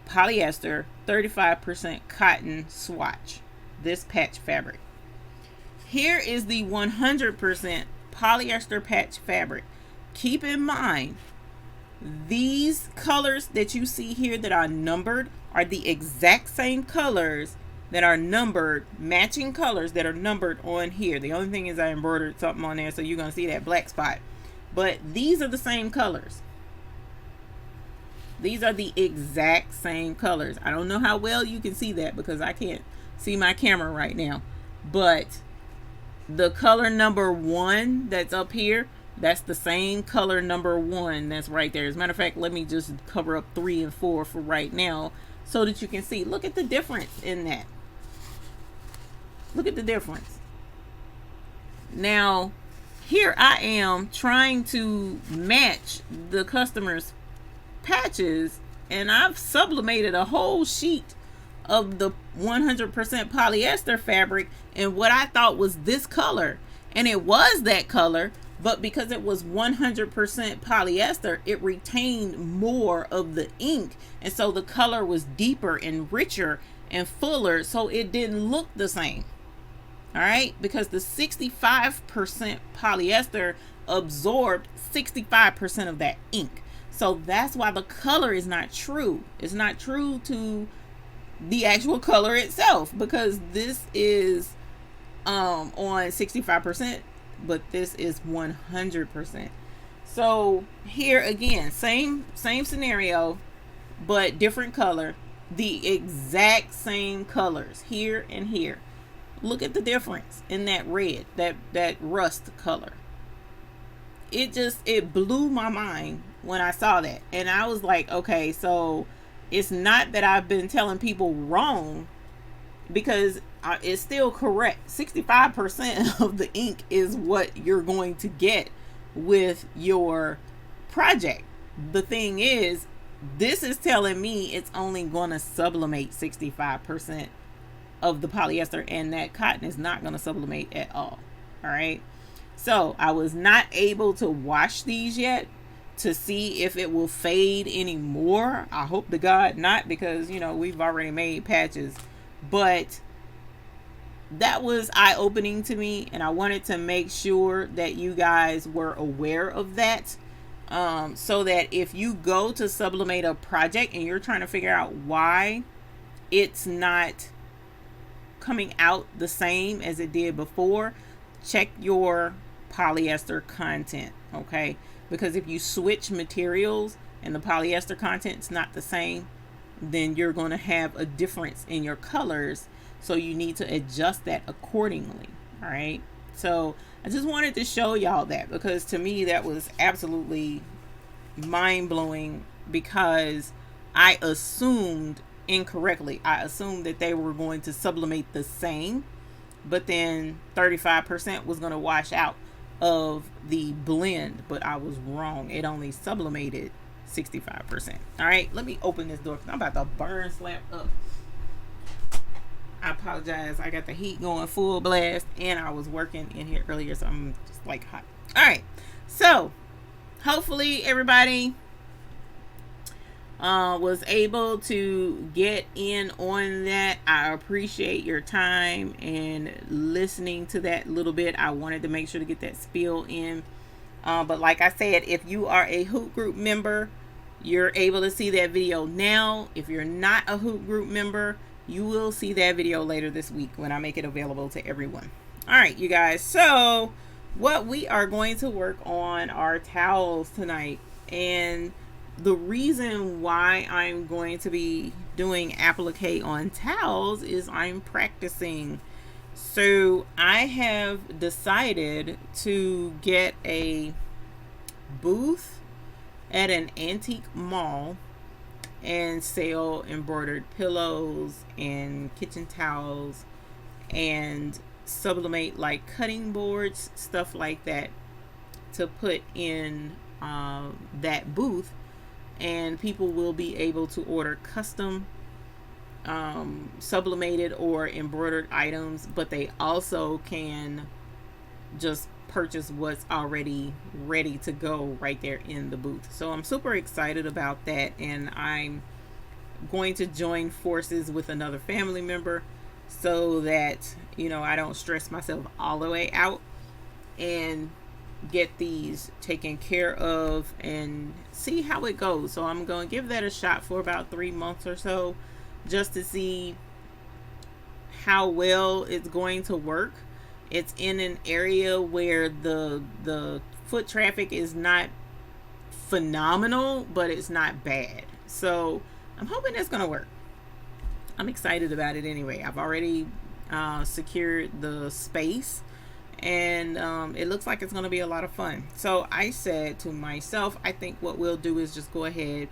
polyester, 35% cotton swatch, this patch fabric. Here is the 100% polyester patch fabric. Keep in mind, these colors that you see here that are numbered are the exact same colors that are numbered, matching colors that are numbered on here. The only thing is I embroidered something on there, so you're going to see that black spot. But these are the same colors. These are the exact same colors. I don't know how well you can see that because I can't see my camera right now. But the color number 1 that's up here, that's the same color number 1 that's right there. As a matter of fact, let me just cover up 3 and 4 for right now so that you can see. Look at the difference in that. Look at the difference. Now, here I am trying to match the customer's patches, and I've sublimated a whole sheet of the 100% polyester fabric in what I thought was this color, and it was that color, but because it was 100% polyester, it retained more of the ink, and so the color was deeper and richer and fuller, so it didn't look the same. All right, because the 65% polyester absorbed 65% of that ink. So that's why the color is not true. It's not true to the actual color itself, because this is on 65%, but this is 100%. So here again, same scenario, but different color, the exact same colors here and here. Look at the difference in that red, that rust color. It blew my mind when I saw that. And I was like, okay, so it's not that I've been telling people wrong, because it's still correct. 65% of the ink is what you're going to get with your project. The thing is, this is telling me it's only going to sublimate 65% of the polyester, and that cotton is not going to sublimate at all. All right, so I was not able to wash these yet to see if it will fade anymore. I hope to God not, because you know we've already made patches. But that was eye-opening to me, and I wanted to make sure that you guys were aware of that, so that if you go to sublimate a project and you're trying to figure out why it's not coming out the same as it did before, check your polyester content, okay? Because if you switch materials and the polyester content's not the same, then you're going to have a difference in your colors, so you need to adjust that accordingly. All right, so I just wanted to show y'all that, because to me that was absolutely mind-blowing, because I assumed incorrectly. I assumed that they were going to sublimate the same, but then 35% was going to wash out of the blend, but I was wrong. It only sublimated 65%. All right, let me open this door because I'm about to burn slap up. I apologize. I got the heat going full blast, and I was working in here earlier, so I'm just like hot. All right, so hopefully everybody was able to get in on that. I appreciate your time and listening to that little bit. I wanted to make sure to get that spiel in. But like I said, if you are a Hoop Group member, you're able to see that video now. If you're not a Hoop Group member, you will see that video later this week when I make it available to everyone. All right, you guys. So what we are going to work on are towels tonight. And the reason why I'm going to be doing applique on towels is I'm practicing. So I have decided to get a booth at an antique mall and sell embroidered pillows and kitchen towels and sublimate like cutting boards, stuff like that, to put in that booth. And people will be able to order custom sublimated or embroidered items, but they also can just purchase what's already ready to go right there in the booth. So I'm super excited about that, and I'm going to join forces with another family member so that, you know, I don't stress myself all the way out, and get these taken care of and see how it goes. So I'm going to give that a shot for about 3 months or so, just to see how well it's going to work. It's in an area where the foot traffic is not phenomenal, but it's not bad. So I'm hoping that's going to work. I'm excited about it anyway. I've already secured the space, and it looks like it's going to be a lot of fun. So I said to myself, I think what we'll do is just go ahead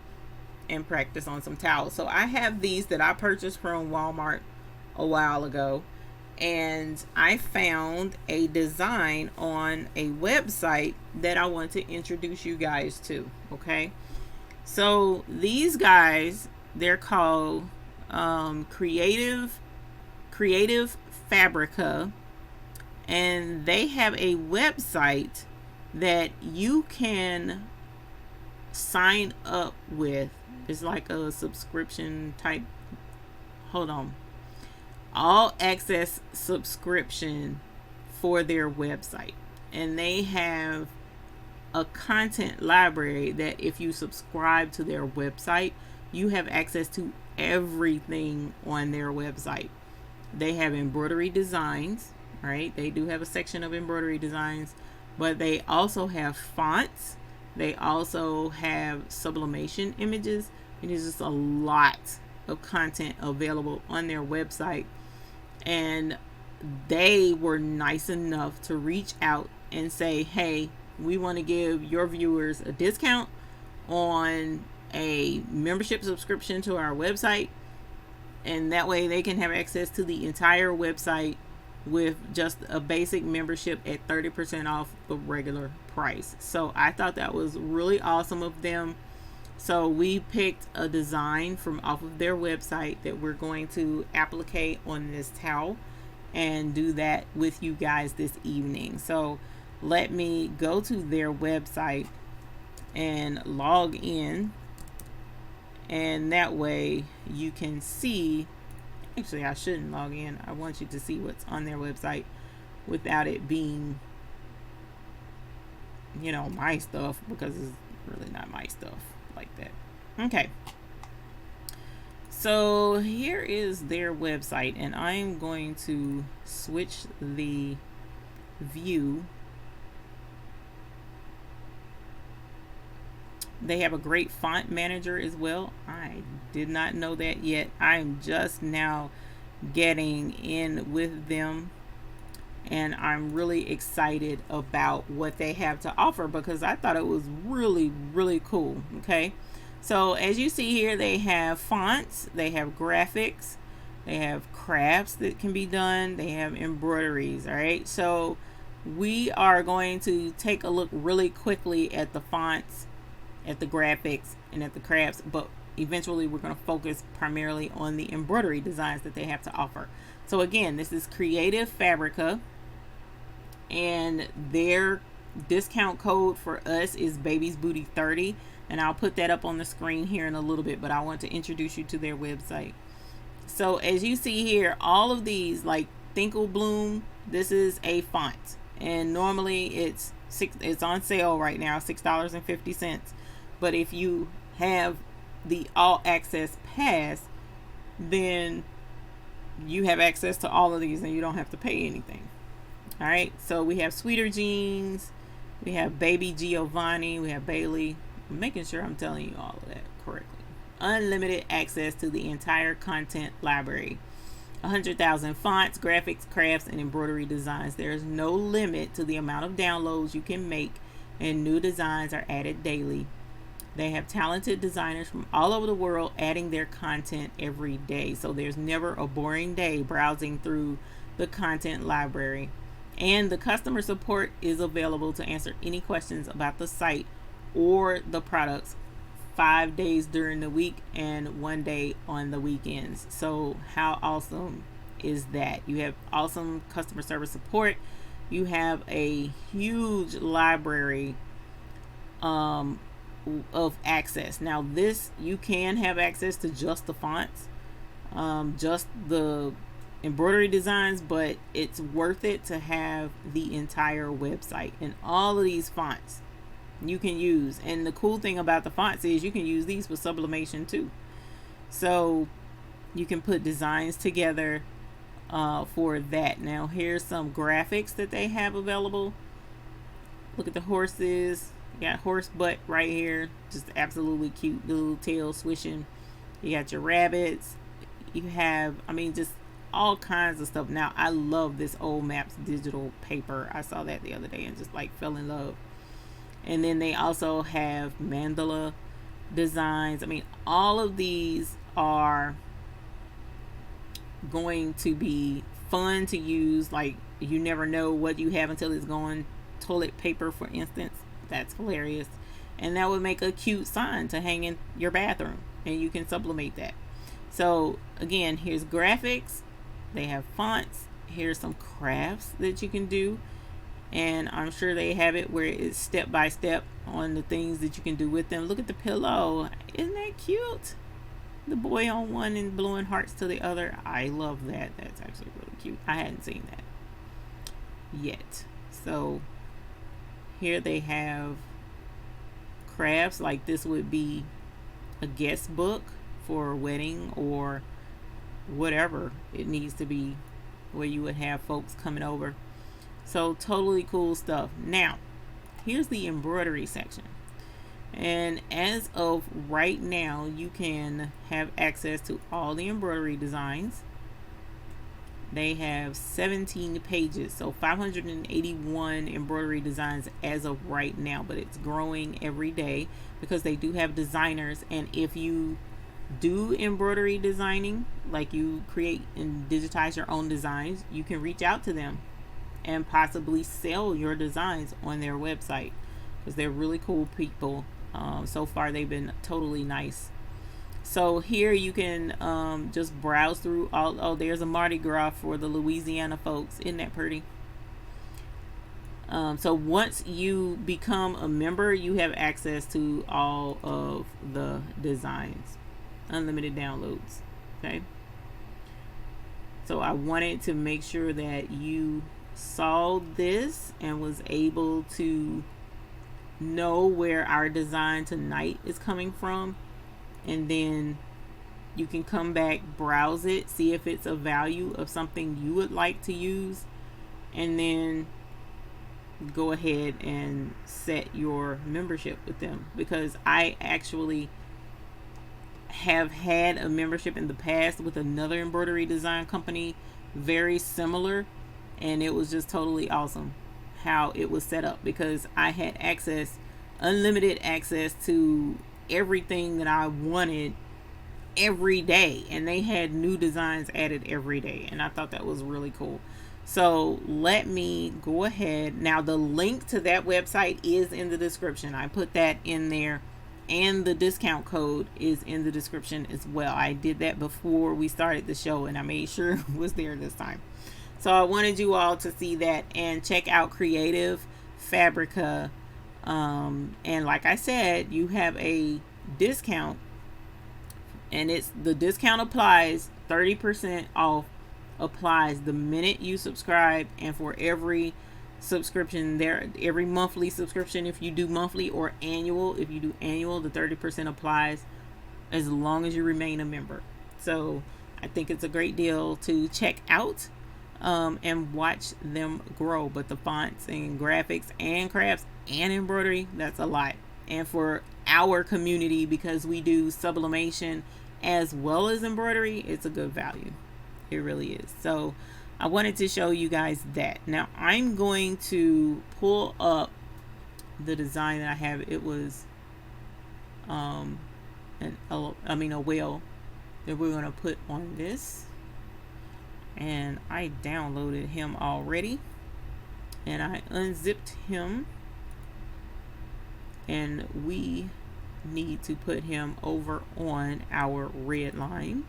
and practice on some towels. So I have these that I purchased from Walmart a while ago, and I found a design on a website that I want to introduce you guys to. Okay, so these guys, they're called Creative Fabrica, and they have a website that you can sign up with. It's like a subscription type, hold on, all access subscription for their website. And they have a content library that if you subscribe to their website, you have access to everything on their website. They have embroidery designs, right? They do have a section of embroidery designs, but they also have fonts. They also have sublimation images. And there's just a lot of content available on their website. And they were nice enough to reach out and say, hey, we want to give your viewers a discount on a membership subscription to our website. And that way they can have access to the entire website with just a basic membership at 30% off the regular price. So I thought that was really awesome of them. So we picked a design from off of their website that we're going to applique on this towel and do that with you guys this evening. So let me go to their website and log in, and that way you can see. Actually, I shouldn't log in. I want you to see what's on their website without it being, you know, my stuff, because it's really not my stuff like that. Okay. So here is their website, and I'm going to switch the view. They have a great font manager as well. I did not know that yet. I'm just now getting in with them, and I'm really excited about what they have to offer because I thought it was really, really cool. Okay, so as you see here, they have fonts, they have graphics, they have crafts that can be done, they have embroideries. All right, so we are going to take a look really quickly at the fonts, at the graphics, and at the crafts, but eventually we're going to focus primarily on the embroidery designs that they have to offer. So again, this is Creative Fabrica, and their discount code for us is Baby's Booty 30, and I'll put that up on the screen here in a little bit, but I want to introduce you to their website. So as you see here, all of these, like Thinkle Bloom, this is a font, and normally it's on sale right now, $6.50. But if you have the all access pass, then you have access to all of these and you don't have to pay anything. All right, so we have Sweeter Jeans, we have Baby Giovanni, we have Bailey. I'm making sure I'm telling you all of that correctly. Unlimited access to the entire content library. 100,000 fonts, graphics, crafts, and embroidery designs. There is no limit to the amount of downloads you can make, and new designs are added daily. They have talented designers from all over the world adding their content every day. So there's never a boring day browsing through the content library. And the customer support is available to answer any questions about the site or the products 5 days during the week and 1 day on the weekends. So how awesome is that? You have awesome customer service support. You have a huge library of access. Now this, you can have access to just the fonts, just the embroidery designs, but it's worth it to have the entire website, and all of these fonts you can use. And the cool thing about the fonts is you can use these with sublimation too, so you can put designs together for that. Now here's some graphics that they have available. Look at the horses. You got horse butt right here, just absolutely cute, little tail swishing. You got your rabbits. You have, I mean, just all kinds of stuff. Now I love this Old Maps digital paper. I saw that the other day and just like fell in love. And then they also have mandala designs. I mean, all of these are going to be fun to use. Like, you never know what you have until it's gone. Toilet paper, for instance. That's hilarious, and that would make a cute sign to hang in your bathroom, and you can sublimate that. So again, here's graphics, they have fonts, here's some crafts that you can do, and I'm sure they have it where it's step by step on the things that you can do with them. Look at the pillow, isn't that cute? The boy on one and blowing hearts to the other. I love that. That's actually really cute. I hadn't seen that yet. So here they have crafts, like this would be a guest book for a wedding or whatever it needs to be, where you would have folks coming over. So totally cool stuff. Now here's the embroidery section, and as of right now you can have access to all the embroidery designs. They have 17 pages, so 581 embroidery designs as of right now, but it's growing every day because they do have designers. And if you do embroidery designing, like you create and digitize your own designs, you can reach out to them and possibly sell your designs on their website, because they're really cool people. So far they've been totally nice. So here you can just browse through all. Oh, there's a Mardi Gras for the Louisiana folks. Isn't that pretty? So once you become a member, you have access to all of the designs, unlimited downloads. Okay, so I wanted to make sure that you saw this and was able to know where our design tonight is coming from, and then You can come back, browse it, see if it's a value of something you would like to use, and then go ahead and set your membership with them. Because I actually have had a membership in the past with another embroidery design company, very similar, and it was just totally awesome how it was set up, because I had access, unlimited access to everything that I wanted every day, and they had new designs added every day, and I thought that was really cool. So let me go ahead now. The link to that website is in the description. I put that in there, and the discount code is in the description as well. I did that before we started the show, and I made sure it was there this time. So I wanted you all to see that and check out Creative Fabrica. And like I said, you have a discount, and it's the discount applies 30% off applies the minute you subscribe, and for every subscription there, every monthly subscription, if you do monthly, or annual if you do annual, the 30% applies as long as you remain a member. So I think it's a great deal to check out, and watch them grow. But the fonts and graphics and crafts and embroidery, that's a lot. And for our community, because we do sublimation as well as embroidery, it's a good value. It really is. So I wanted to show you guys that. Now I'm going to pull up the design that I have. It was a whale that we're going to put on this, and I downloaded him already, and I unzipped him, and we need to put him over on our red line.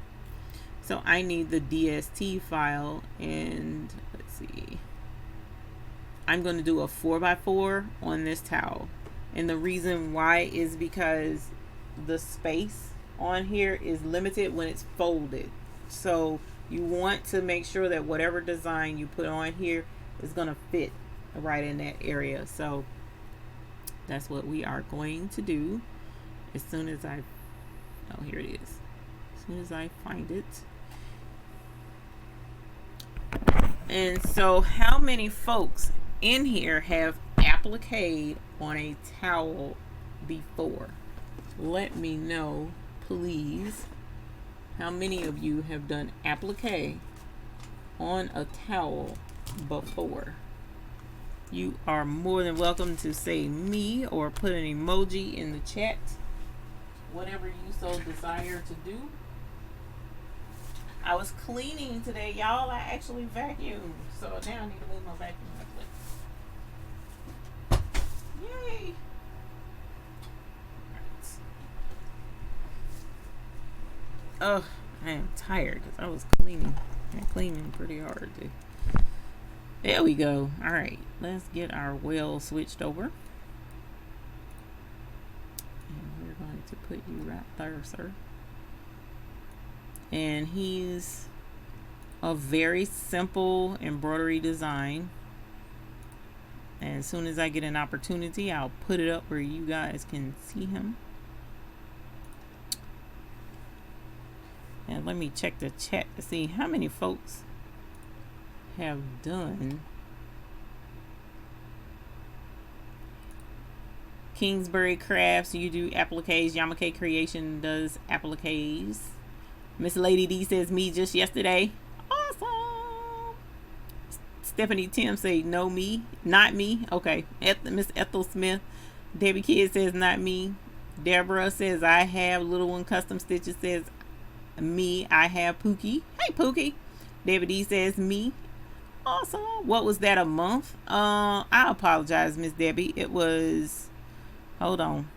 So I need the DST file, and let's see, I'm going to do a 4x4 on this towel. And the reason why is because the space on here is limited when it's folded. So you want to make sure that whatever design you put on here is going to fit right in that area. So that's what we are going to do as soon as here it is. As soon as I find it. And so how many folks in here have appliqued on a towel before? Let me know, please. How many of you have done applique on a towel before? You are more than welcome to say me or put an emoji in the chat. Whatever you so desire to do. I was cleaning today, y'all. I actually vacuumed. So now I need to move my vacuum out of the way. Yay! Oh, I am tired because I was cleaning. I'm cleaning pretty hard too. There we go. All right, let's get our wheel switched over. And we're going to put you right there, sir. And he's a very simple embroidery design. And as soon as I get an opportunity, I'll put it up where you guys can see him. And let me check the chat to see how many folks have done. Kingsbury Crafts, you do appliques. Yamake Creation does appliques. Miss Lady D says me just yesterday. Awesome. Stephanie Tim say no me, not me. Okay. Miss Ethel Smith. Debbie Kidd says not me. Deborah says I have. Little One Custom Stitches says me. I have Pookie. Hey Pookie. Debbie D says me. Awesome. What was that, a month? I apologize, Miss Debbie. It was, hold on,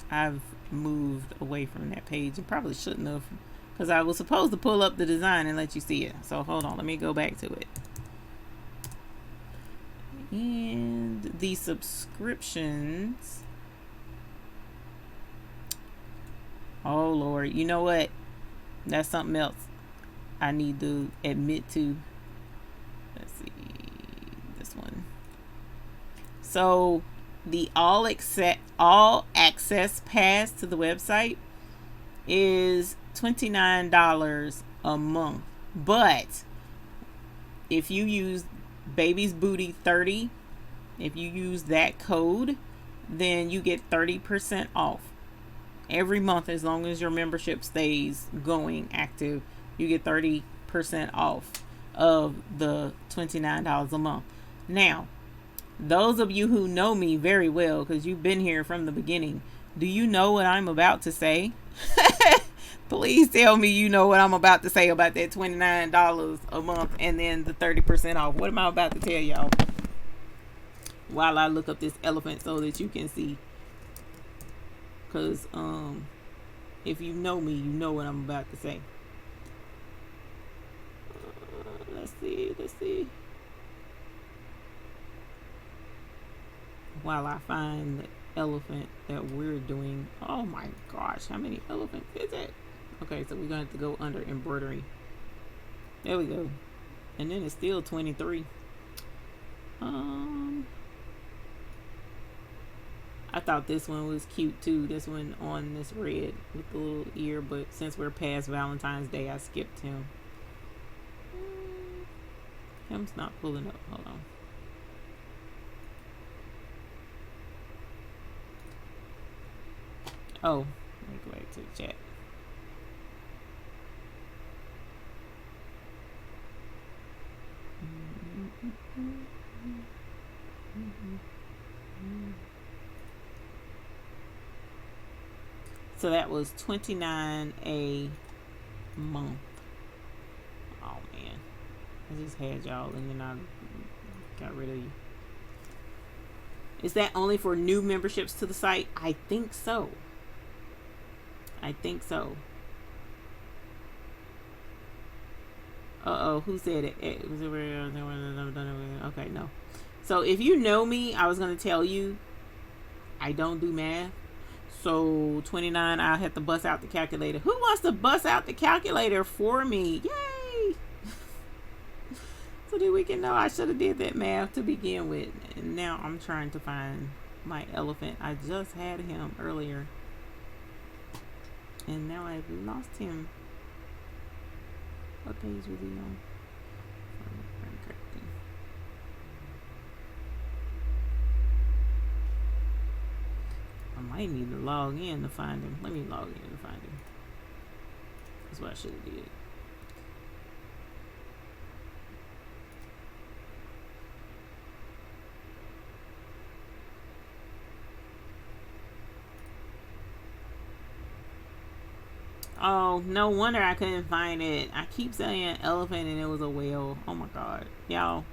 I've moved away from that page and probably shouldn't have, because I was supposed to pull up the design and let you see it. So hold on, let me go back to it. And the subscriptions, oh Lord, you know what, that's something else I need to admit to. Let's see, this one. So the all access pass to the website is $29 a month. But if you use Baby's Booty 30, if you use that code, then you get 30% off every month. As long as your membership stays going active, you get 30% off of the $29 a month. Now, those of you who know me very well, because you've been here from the beginning, do you know what I'm about to say? Please tell me you know what I'm about to say about that $29 a month and then the 30% off. What am I about to tell y'all? While I look up this elephant so that you can see. Because if you know me, you know what I'm about to say. Let's see. While I find the elephant that we're doing. Oh my gosh, how many elephants is it? Okay, so we're going to have to go under embroidery. There we go. And then it's still 23. I thought this one was cute too. This one on this red with the little ear, but since we're past Valentine's Day, I skipped him. Him's not pulling up. Hold on. Oh, let me go back to the chat. So that was $29 a month. Oh man, I just had y'all and then I got rid of you. Is that only for new memberships to the site? I think so. Uh-oh, who said it? Okay, no. So if you know me, I was going to tell you I don't do math. So 29, I'll have to bust out the calculator. Who wants to bust out the calculator for me? Yay! So that we can know I should have did that math to begin with. And now I'm trying to find my elephant. I just had him earlier. And now I've lost him. What page was he on? I might need to log in to find him. Let me log in to find him. That's what I should have did. Oh, no wonder I couldn't find it. I keep saying elephant and it was a whale. Oh my god. Y'all,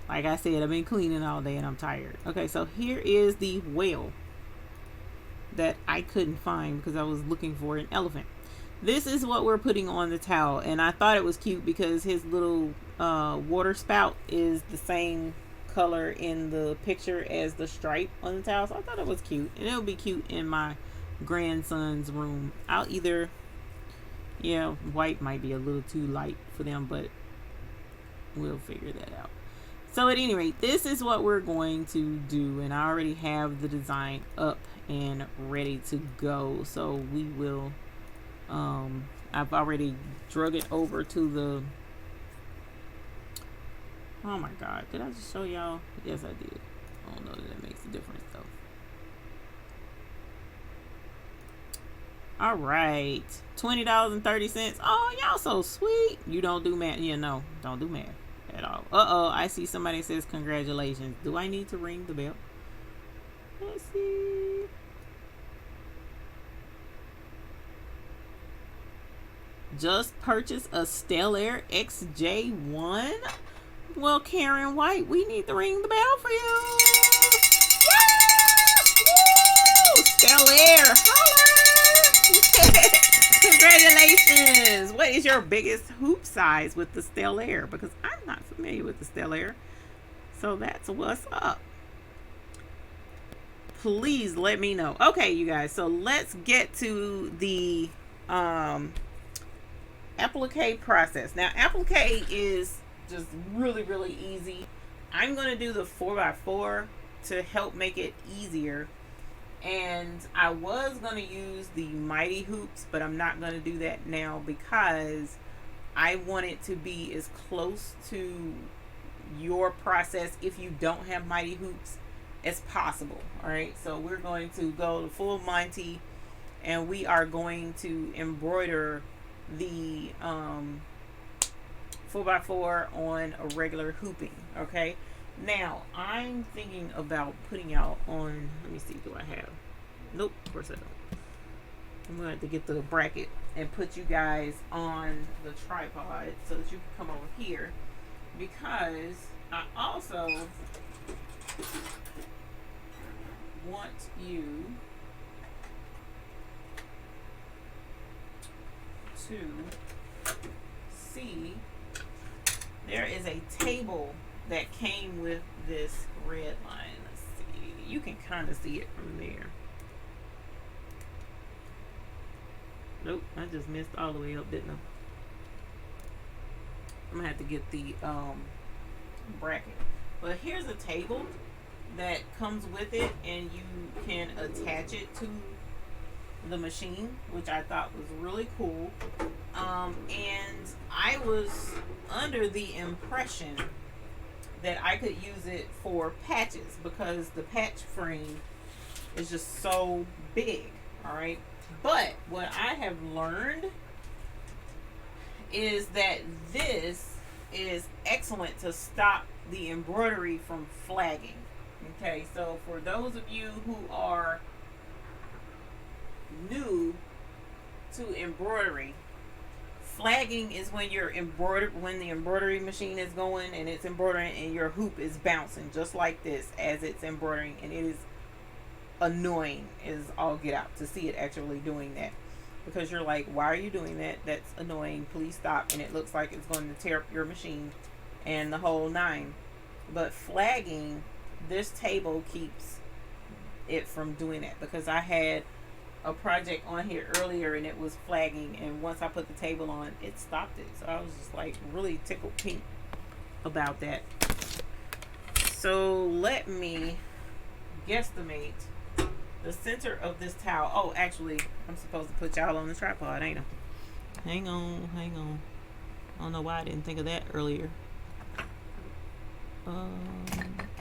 like I said, I've been cleaning all day and I'm tired. Okay, so here is the whale that I couldn't find because I was looking for an elephant. This is what we're putting on the towel, and I thought it was cute because his little water spout is the same color in the picture as the stripe on the towel, so I thought it was cute, and it'll be cute in my grandson's room. I'll either, yeah, white might be a little too light for them, but we'll figure that out. So at any rate, this is what we're going to do, and I already have the design up and ready to go. So we will, I've already drug it over to the, oh my god, did I just show y'all? Yes, I did. I don't know that makes a difference though. All right, $20.30. Oh, y'all so sweet. You don't do math. Yeah, no, don't do math at all. Uh-oh, I see somebody says congratulations. Do I need to ring the bell? Let's see. Just purchased a Stellar XJ1. Well, Karen White, we need to ring the bell for you. Yes! Woo! Stellar. Congratulations. What is your biggest hoop size with the Stellar? Because I'm not familiar with the Stellar. So that's what's up. Please let me know. Okay, you guys. So let's get to the applique process. Now, applique is just really, really easy. I'm going to do the 4x4 to help make it easier. And I was going to use the Mighty hoops, but I'm not going to do that now because I want it to be as close to your process if you don't have Mighty hoops as possible. All right, so we're going to go to full Monty, and we are going to embroider the 4x4 on a regular hooping. Okay, now I'm thinking about putting out on, let me see, do I have, nope, of course I don't. I'm going to have to get the bracket and put you guys on the tripod so that you can come over here, because I also want you to see there is a table that came with this red line. Let's see. You can kind of see it from there. Nope, I just missed all the way up, didn't I? I'm gonna have to get the bracket. But here's a table that comes with it, and you can attach it to the machine, which I thought was really cool. And I was under the impression that I could use it for patches because the patch frame is just so big. All right, but what I have learned is that this is excellent to stop the embroidery from flagging. Okay, so for those of you who are new to embroidery, flagging is when when the embroidery machine is going and it's embroidering and your hoop is bouncing just like this as it's embroidering, and it is annoying as all get out to see it actually doing that, because you're like, why are you doing that? That's annoying, please stop. And it looks like it's going to tear up your machine and the whole nine. But flagging, this table keeps it from doing that, because I had a project on here earlier and it was flagging, and once I put the table on, it stopped it. So I was just like really tickled pink about that. So let me guesstimate the center of this towel. Oh, actually, I'm supposed to put y'all on the tripod, ain't I? Hang on. I don't know why I didn't think of that earlier.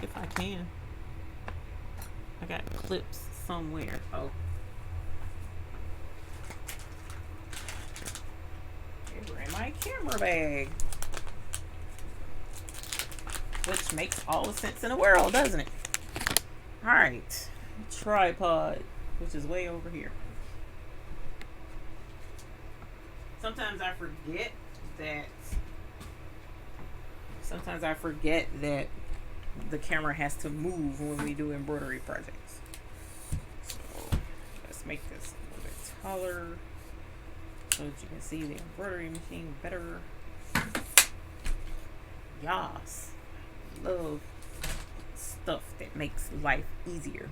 If I can. I got clips somewhere. Oh. We're in my camera bag. Which makes all the sense in the world, doesn't it? Alright. Tripod, which is way over here. Sometimes I forget that the camera has to move when we do embroidery projects. So let's make this a little bit taller so that you can see the embroidery machine better. Yas. Love stuff that makes life easier.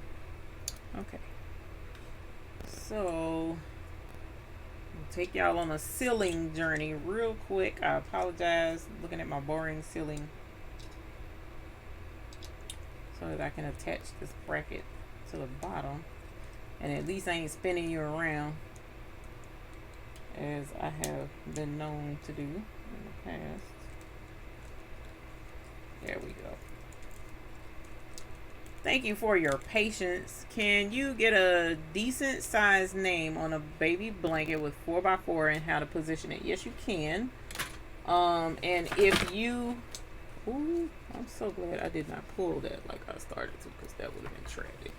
Okay. So I'll take y'all on a ceiling journey real quick. I apologize, looking at my boring ceiling, so that I can attach this bracket to the bottom, and at least I ain't spinning you around as I have been known to do in the past. There we go. Thank you for your patience. Can you get a decent sized name on a baby blanket with 4x4 and how to position it? Yes, you can. And if you, ooh, I'm so glad I did not pull that like I started to, because that would have been tragic.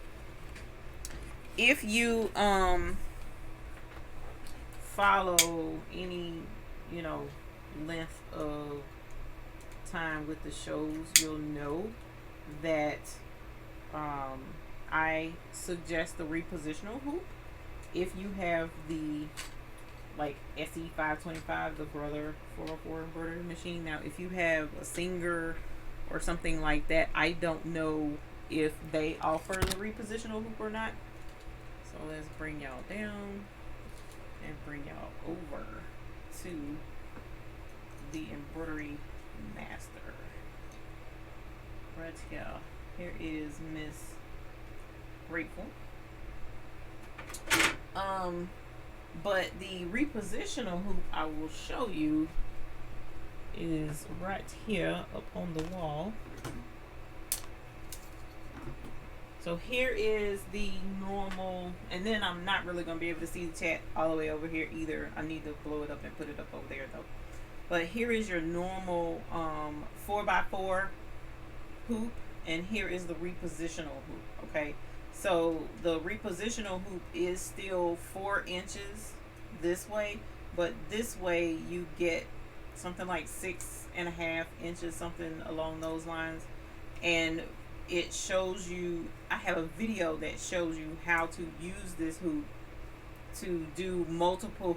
If you follow any, length of time with the shows, you'll know that I suggest the repositional hoop if you have the SE525, the Brother 404 embroidery machine. Now, if you have a Singer or something like that, I don't know if they offer the repositional hoop or not. So let's bring y'all down and bring y'all over to the Embroidery Master. Right here. Here is Miss Grateful. But the repositional hoop I will show you is right here up on the wall. So here is the normal, and then I'm not really going to be able to see the chat all the way over here either. I need to blow it up and put it up over there though. But here is your normal 4x4 hoop, and here is the repositional hoop, okay? So the repositional hoop is still 4 inches this way, but this way you get something like 6.5 inches, something along those lines. And it shows you, I have a video that shows you how to use this hoop to do multiple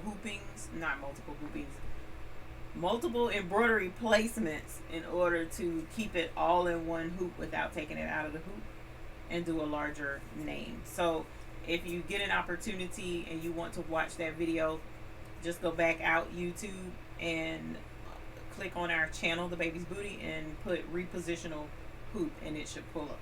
embroidery placements in order to keep it all in one hoop without taking it out of the hoop and do a larger name. So if you get an opportunity and you want to watch that video, just go back out YouTube and click on our channel, The Baby's Booty, and put repositional hoop, and it should pull up,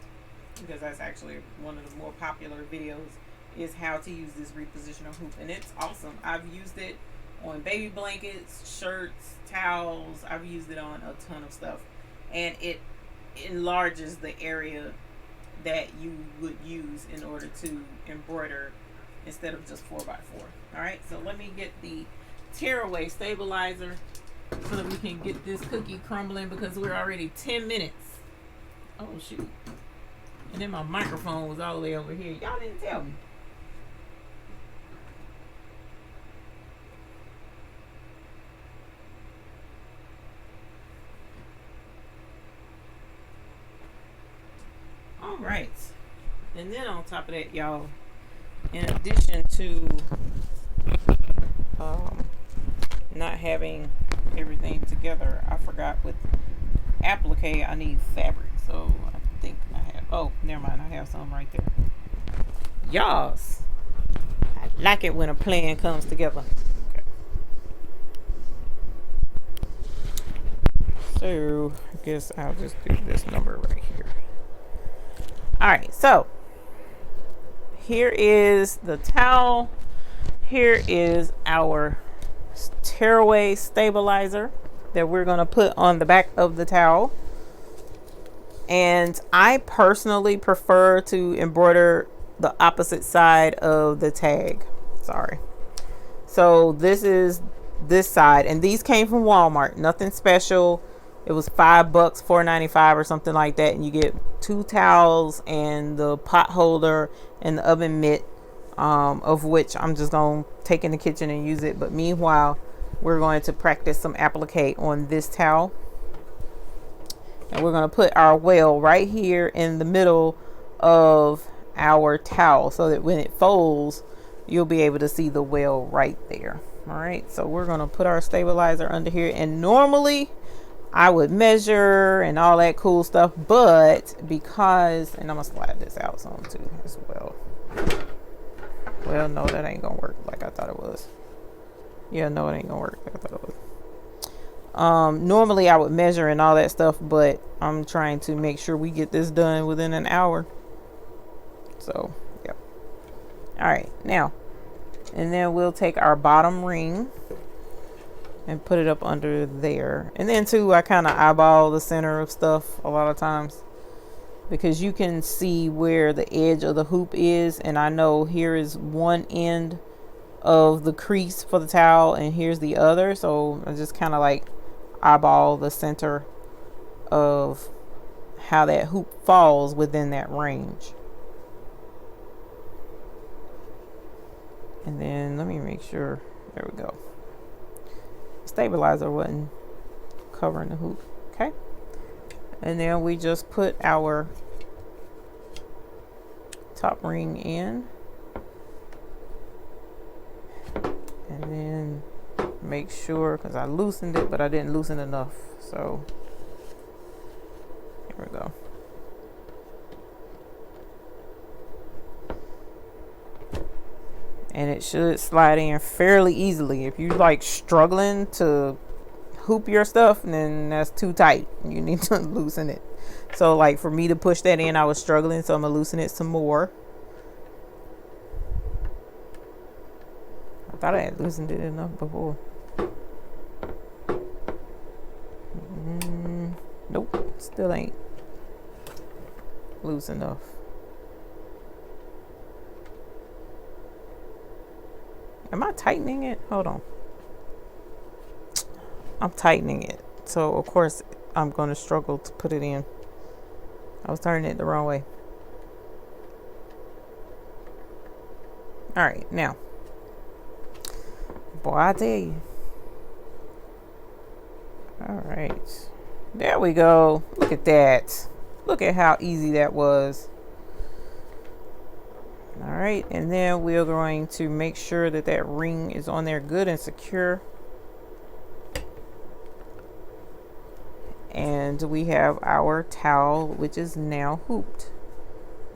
because that's actually one of the more popular videos, is how to use this repositional hoop, and it's awesome. I've used it on baby blankets, shirts, towels. I've used it on a ton of stuff, and it enlarges the area that you would use in order to embroider instead of just 4x4. All right, so let me get the tearaway stabilizer so that we can get this cookie crumbling, because we're already 10 minutes. Oh shoot. And then my microphone was all the way over here. Y'all didn't tell me. All right. And then on top of that, y'all, in addition to not having everything together, I forgot with applique I need fabric. So I think I have, oh, never mind, I have some right there. Y'all, I like it when a plan comes together. Okay. So I guess I'll just do this number right here. All right, so here is the towel. Here is our tearaway stabilizer that we're going to put on the back of the towel. And I personally prefer to embroider the opposite side of the tag. Sorry. So this is this side, and these came from Walmart. Nothing special. It was $5, $4.95 or something like that, and you get 2 towels and the pot holder and the oven mitt, of which I'm just gonna take in the kitchen and use it. But meanwhile, we're going to practice some applique on this towel, and we're going to put our well right here in the middle of our towel so that when it folds, you'll be able to see the well right there. All right, so we're going to put our stabilizer under here, and normally I would measure and all that cool stuff, but because, and I'm gonna slide this out some too as well. Well, no, that ain't gonna work like I thought it was. Yeah, no, it ain't gonna work like I thought it was. Normally I would measure and all that stuff, but I'm trying to make sure we get this done within an hour. So, yep. All right, now, and then we'll take our bottom ring and put it up under there. And then too, I kind of eyeball the center of stuff a lot of times, because you can see where the edge of the hoop is, and I know here is one end of the crease for the towel and here's the other, so I just kind of like eyeball the center of how that hoop falls within that range. And then let me make sure, there we go, stabilizer wasn't covering the hoop. Okay, and then we just put our top ring in, and then make sure, because I loosened it but I didn't loosen enough, so here we go. And it should slide in fairly easily. If you like struggling to hoop your stuff, then that's too tight. You need to loosen it. So like for me to push that in, I was struggling, so I'm gonna loosen it some more. thought I had loosened it enough before. Nope, still ain't loose enough. Am I tightening it? Hold on. I'm tightening it. So of course I'm going to struggle to put it in. I was turning it the wrong way. All right, now. Boy, I tell you. All right. There we go. Look at that. Look at how easy that was. All right, and then we're going to make sure that that ring is on there good and secure. And we have our towel, which is now hooped.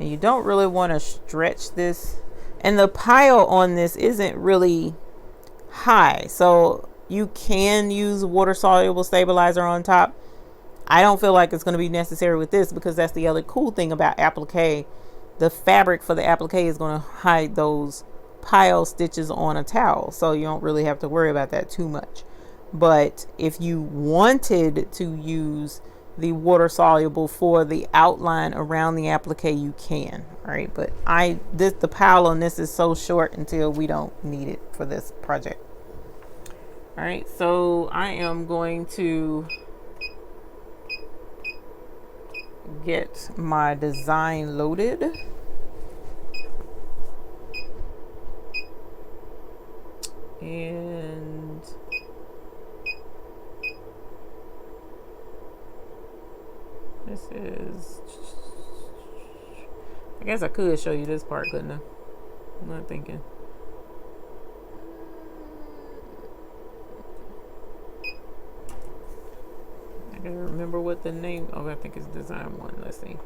And you don't really want to stretch this. And the pile on this isn't really high, so you can use water soluble stabilizer on top. I don't feel like it's going to be necessary with this, because that's the other cool thing about applique. The fabric for the applique is going to hide those pile stitches on a towel, so you don't really have to worry about that too much. But if you wanted to use the water soluble for the outline around the applique, you can. All right, but the pile on this is so short until we don't need it for this project. All right, so I am going to get my design loaded. And this is, I guess I could show you this part, couldn't I? I'm not thinking. I gotta remember what the name, oh, I think it's design one. Let's see.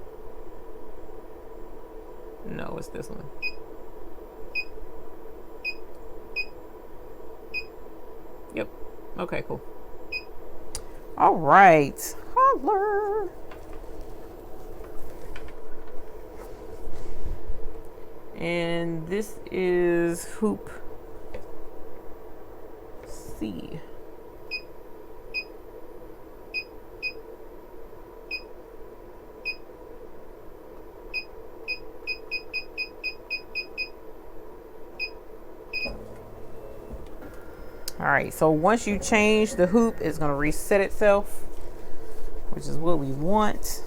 No, it's this one. Yep. Okay, cool. All right. Holler. And this is hoop C. All right, so once you change the hoop, it's going to reset itself, which is what we want.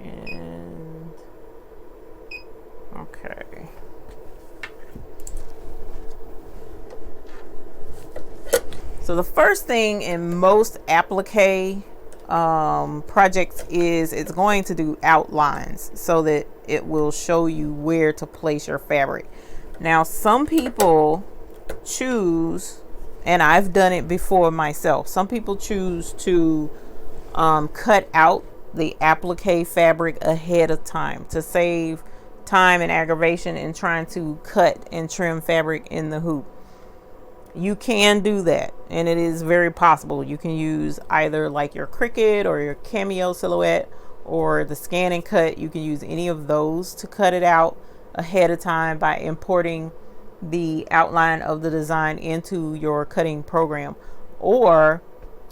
And okay. So the first thing in most applique projects is it's going to do outlines so that it will show you where to place your fabric. Now, some people choose, and I've done it before myself, some people choose to cut out the applique fabric ahead of time to save time and aggravation in trying to cut and trim fabric in the hoop. You can do that, and it is very possible. You can use either like your Cricut or your Cameo silhouette or the scan and cut. You can use any of those to cut it out ahead of time by importing the outline of the design into your cutting program. Or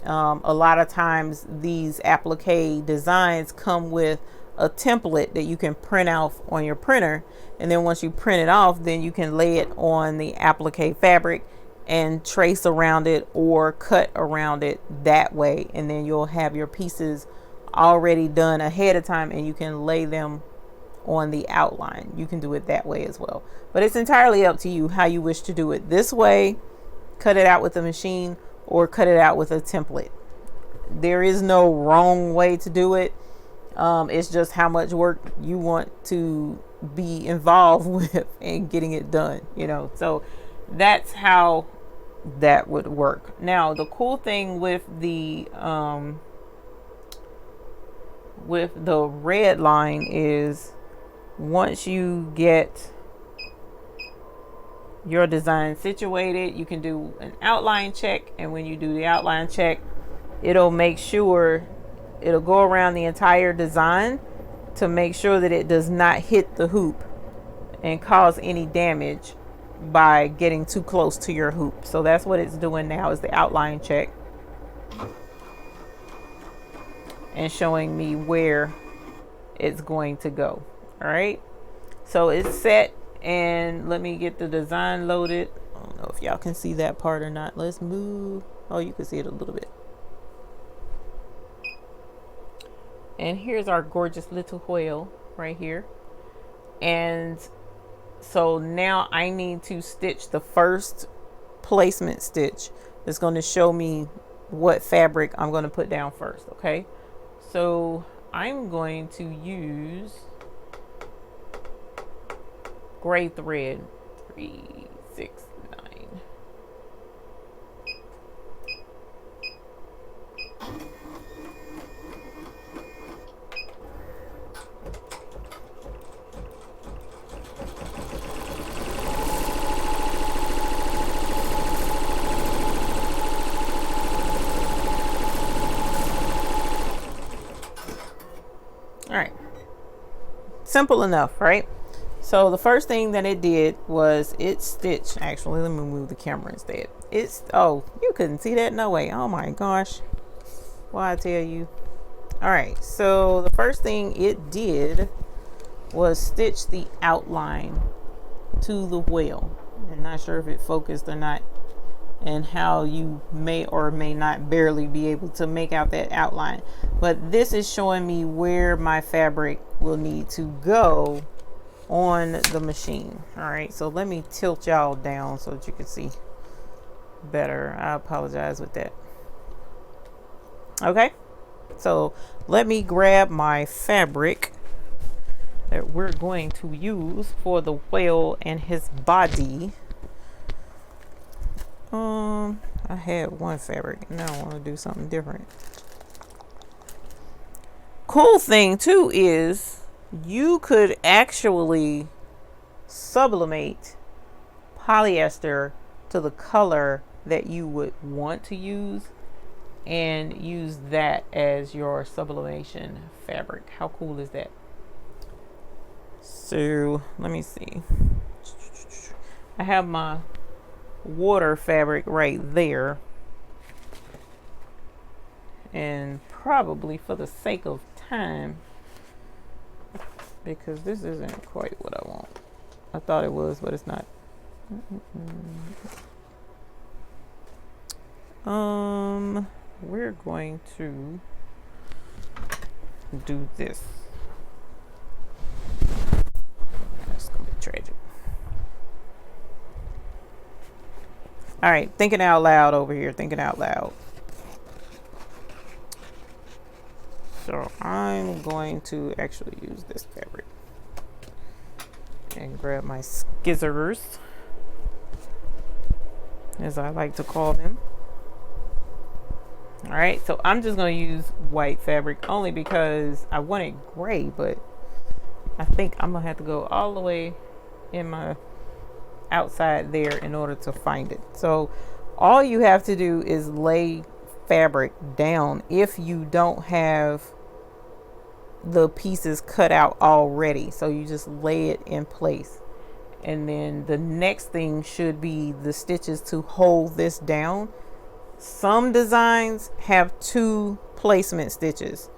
a lot of times these applique designs come with a template that you can print off on your printer, and then once you print it off, then you can lay it on the applique fabric and trace around it or cut around it that way, and then you'll have your pieces already done ahead of time and you can lay them on the outline. You can do it that way as well, but it's entirely up to you how you wish to do it. This way, cut it out with a machine, or cut it out with a template. There is no wrong way to do it. It's just how much work you want to be involved with in getting it done, you know. So that's how that would work. Now, the cool thing with the red line is once you get your design situated, you can do an outline check, and when you do the outline check, it'll make sure, it'll go around the entire design to make sure that it does not hit the hoop. and cause any damage by getting too close to your hoop. So that's what it's doing now, is the outline check and showing me where it's going to go. All right, so it's set, and let me get the design loaded. I don't know if y'all can see that part or not. Let's move. Oh, you can see it a little bit. And here's our gorgeous little whale right here. And so now I need to stitch the first placement stitch that's going to show me what fabric I'm going to put down first. Okay, so I'm going to use gray thread 3, 6, 9. All right, simple enough, right? So the first thing that it did was it stitched, actually, let me move the camera instead. Oh, you couldn't see that? No way. Oh my gosh. Why I tell you. All right, so the first thing it did was stitch the outline to the whale. I'm not sure if it focused or not, and how you may or may not barely be able to make out that outline. But this is showing me where my fabric will need to go on the machine. All right, so let me tilt y'all down so that you can see better. I apologize with that. Okay, so let me grab my fabric that we're going to use for the whale and his body. I had one fabric, now I want to do something different. Cool thing too is you could actually sublimate polyester to the color that you would want to use and use that as your sublimation fabric. How cool is that? So let me see. I have my water fabric right there, and probably for the sake of time, because this isn't quite what I want. I thought it was, but it's not. We're going to do this. That's gonna be tragic. All right, thinking out loud over here, thinking out loud. So I'm going to actually use this fabric and grab my skizzers, as I like to call them. All right, so I'm just going to use white fabric only because I wanted gray, but I think I'm going to have to go all the way in my outside there in order to find it. So all you have to do is lay fabric down if you don't have the pieces cut out already. So you just lay it in place, and then the next thing should be the stitches to hold this down. Some designs have 2 placement stitches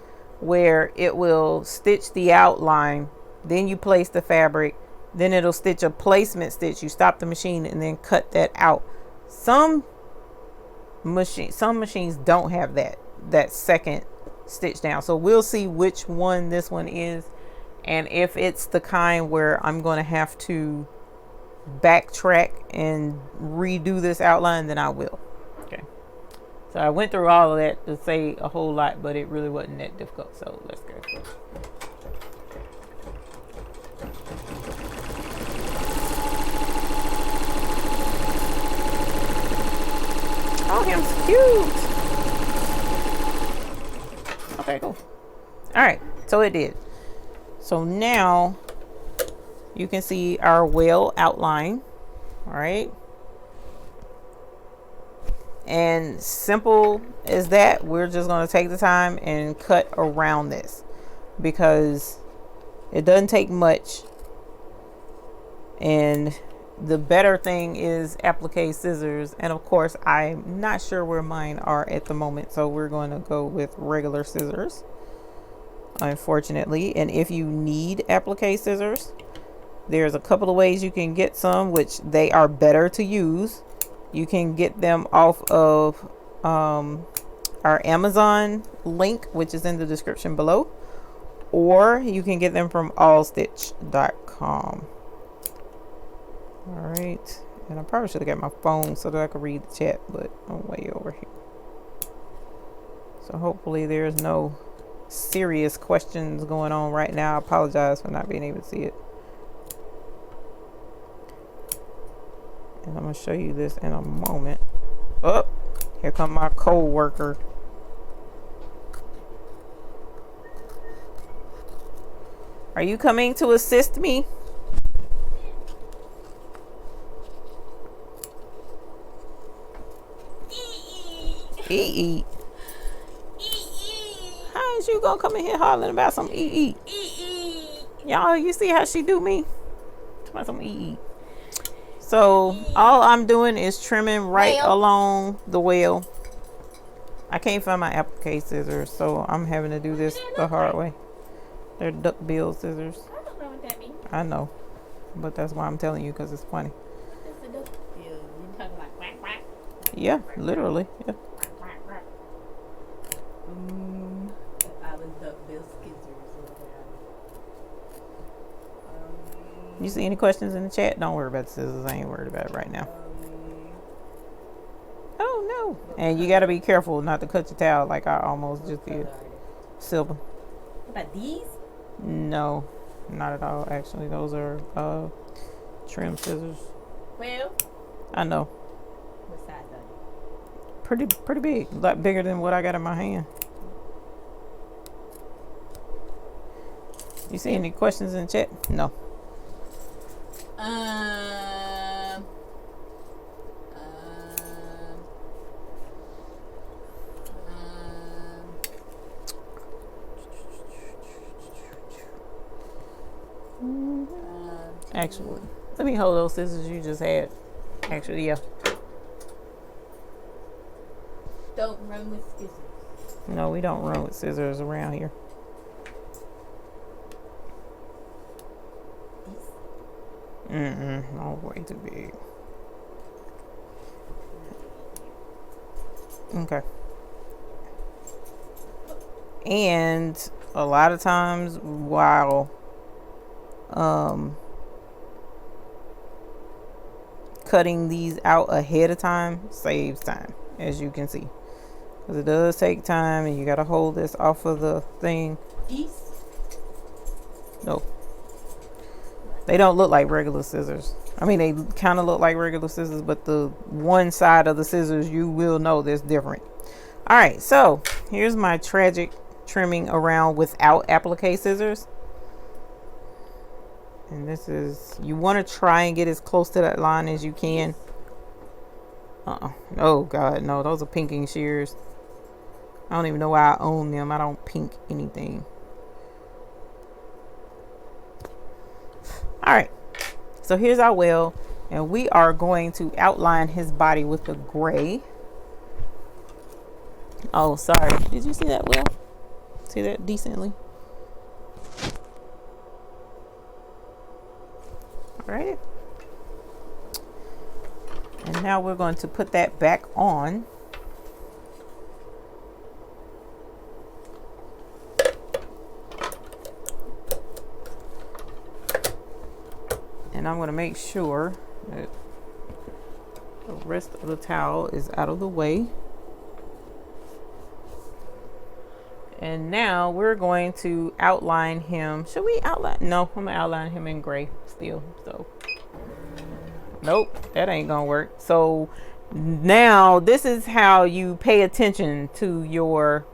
where it will stitch the outline, then you place the fabric, then it'll stitch a placement stitch. You stop the machine and then cut that out. Some machines don't have that second stitch down. So we'll see which one this one is, and if it's the kind where I'm going to have to backtrack and redo this outline, then I will. Okay, so I went through all of that to say a whole lot, but it really wasn't that difficult. So let's go. Oh, him's cute. Okay, cool. All right, so it did. So now you can see our whale outline. All right. And simple as that, we're just going to take the time and cut around this because it doesn't take much And the better thing is applique scissors. And of course, I'm not sure where mine are at the moment, so we're going to go with regular scissors, unfortunately. And if you need applique scissors, there's a couple of ways you can get some, which they are better to use. You can get them off of our Amazon link, which is in the description below, or you can get them from allstitch.com. All right, and I probably should have got my phone so that I could read the chat, but I'm way over here. So hopefully there's no serious questions going on right now. I apologize for not being able to see it. And I'm gonna show you this in a moment. Oh, here come my co-worker. Are you coming to assist me? Eat. How is you gonna come in here hollering about some eat? Y'all, you see how she do me? About some eat. So all I'm doing is trimming right along the wheel. I can't find my applique scissors, so I'm having to do this the hard way. They're duckbill scissors. I don't know what that means. I know, but that's why I'm telling you, because it's funny. It's a duckbill. You talking like quack quack? Yeah, literally. Yeah. I was duckbill scissors. You see any questions in the chat? Don't worry about the scissors. I ain't worried about it right now. Oh no! And you got to be careful not to cut your towel like I almost just did. Silver. What about these? No, not at all. Actually, those are trim scissors. Well, I know. what size are they? Pretty big. A lot bigger than what I got in my hand. You see any questions in the chat? No. Actually, let me hold those scissors you just had. Actually, yeah. Don't run with scissors. No, we don't run with scissors around here. Oh, way too big. Okay. And a lot of times while cutting these out ahead of time saves time, as you can see, because it does take time and you got to hold this off of the thing. No, they don't look like regular scissors. I mean, they kind of look like regular scissors, but the one side of the scissors, you will know that's different. All right, so here's my tragic trimming around without applique scissors. And this is, you want to try and get as close to that line as you can. Oh God, no, those are pinking shears. I don't even know why I own them. I don't pink anything. All right, so here's our wheel, and we are going to outline his body with the gray. Oh, sorry. Did you see that wheel? See that decently? All right. And now we're going to put that back on. And I'm going to make sure that the rest of the towel is out of the way. And now we're going to outline him. Should we outline? No, I'm going to outline him in gray still. So, nope, that ain't going to work. So now this is how you pay attention to your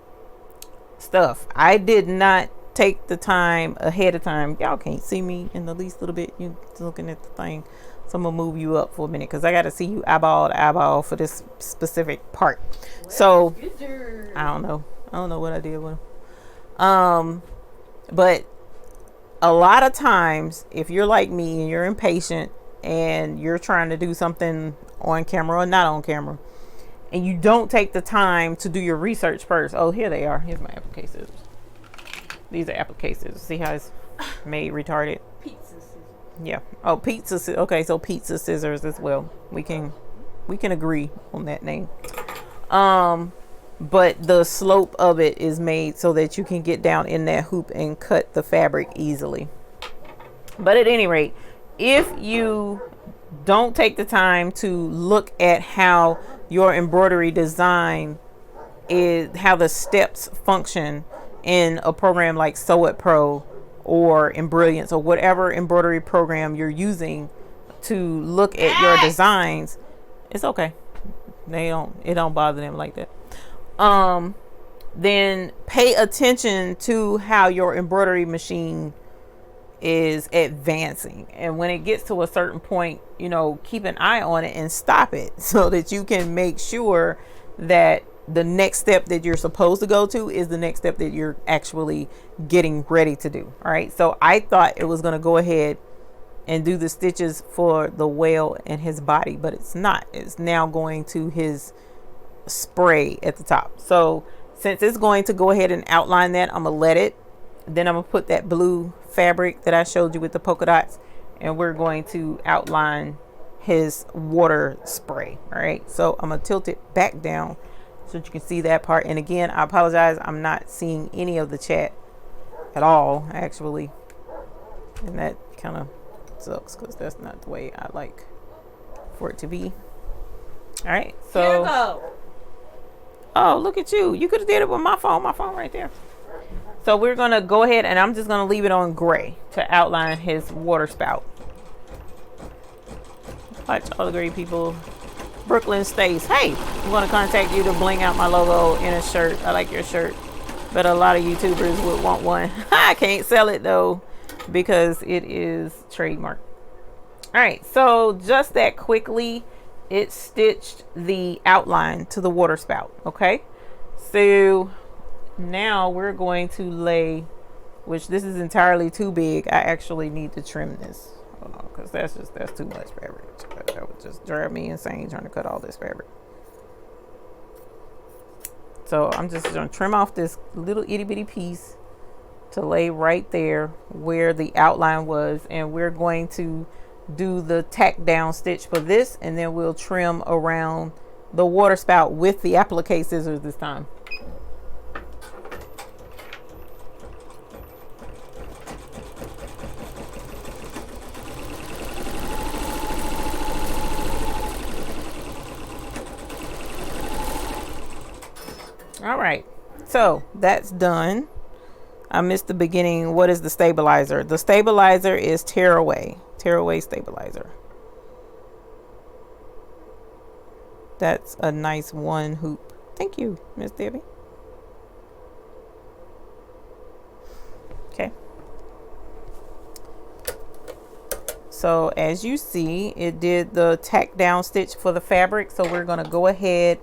stuff. I did not take the time ahead of time. Y'all can't see me in the least little bit. You looking at the thing. So I'm gonna move you up for a minute because I got to see you eyeball to eyeball for this specific part. So I don't know what I did with him. But a lot of times, if you're like me and you're impatient and you're trying to do something on camera or not on camera, and you don't take the time to do your research first. Oh, here they are. Here's my applique scissors. These are applique scissors. See how it's made retarded? Pizza scissors. Yeah. Oh, pizza. Okay, so pizza scissors as well. We can agree on that name. But the slope of it is made so that you can get down in that hoop and cut the fabric easily. But at any rate, if you don't take the time to look at how your embroidery design is, how the steps function in a program like Sew It Pro or Embrilliance or whatever embroidery program you're using to look at your designs, it's okay. It don't bother them like that. Then pay attention to how your embroidery machine is advancing, and when it gets to a certain point, you know, keep an eye on it and stop it so that you can make sure that the next step that you're supposed to go to is the next step that you're actually getting ready to do. All right, so I thought it was going to go ahead and do the stitches for the whale and his body, but it's not. It's now going to his spray at the top. So since it's going to go ahead and outline that, I'm gonna let it. Then I'm gonna put that blue fabric that I showed you with the polka dots, and we're going to outline his water spray. All right, so I'm gonna tilt it back down so that you can see that part. And again, I apologize, I'm not seeing any of the chat at all actually, and that kind of sucks because that's not the way I like for it to be. All right, so Here we go. Oh, look at you. You could have did it with my phone right there. So we're going to go ahead and I'm just going to leave it on gray to outline his water spout. Watch all the great people. Brooklyn Stace. Hey, I'm going to contact you to bling out my logo in a shirt. I like your shirt, but a lot of YouTubers would want one. I can't sell it though because it is trademark. All right, so just that quickly, it stitched the outline to the water spout. Okay, so now we're going to lay, which this is entirely too big. I actually need to trim this. Hold on, because that's too much fabric. That would just drive me insane trying to cut all this fabric. So I'm just going to trim off this little itty bitty piece to lay right there where the outline was, and we're going to do the tack down stitch for this, and then we'll trim around the water spout with the applique scissors this time. All right, so that's done. I missed the beginning. What is the stabilizer? The stabilizer is tearaway stabilizer. That's a nice one hoop. Thank you, Miss Debbie. Okay. So as you see, it did the tack down stitch for the fabric. So we're going to go ahead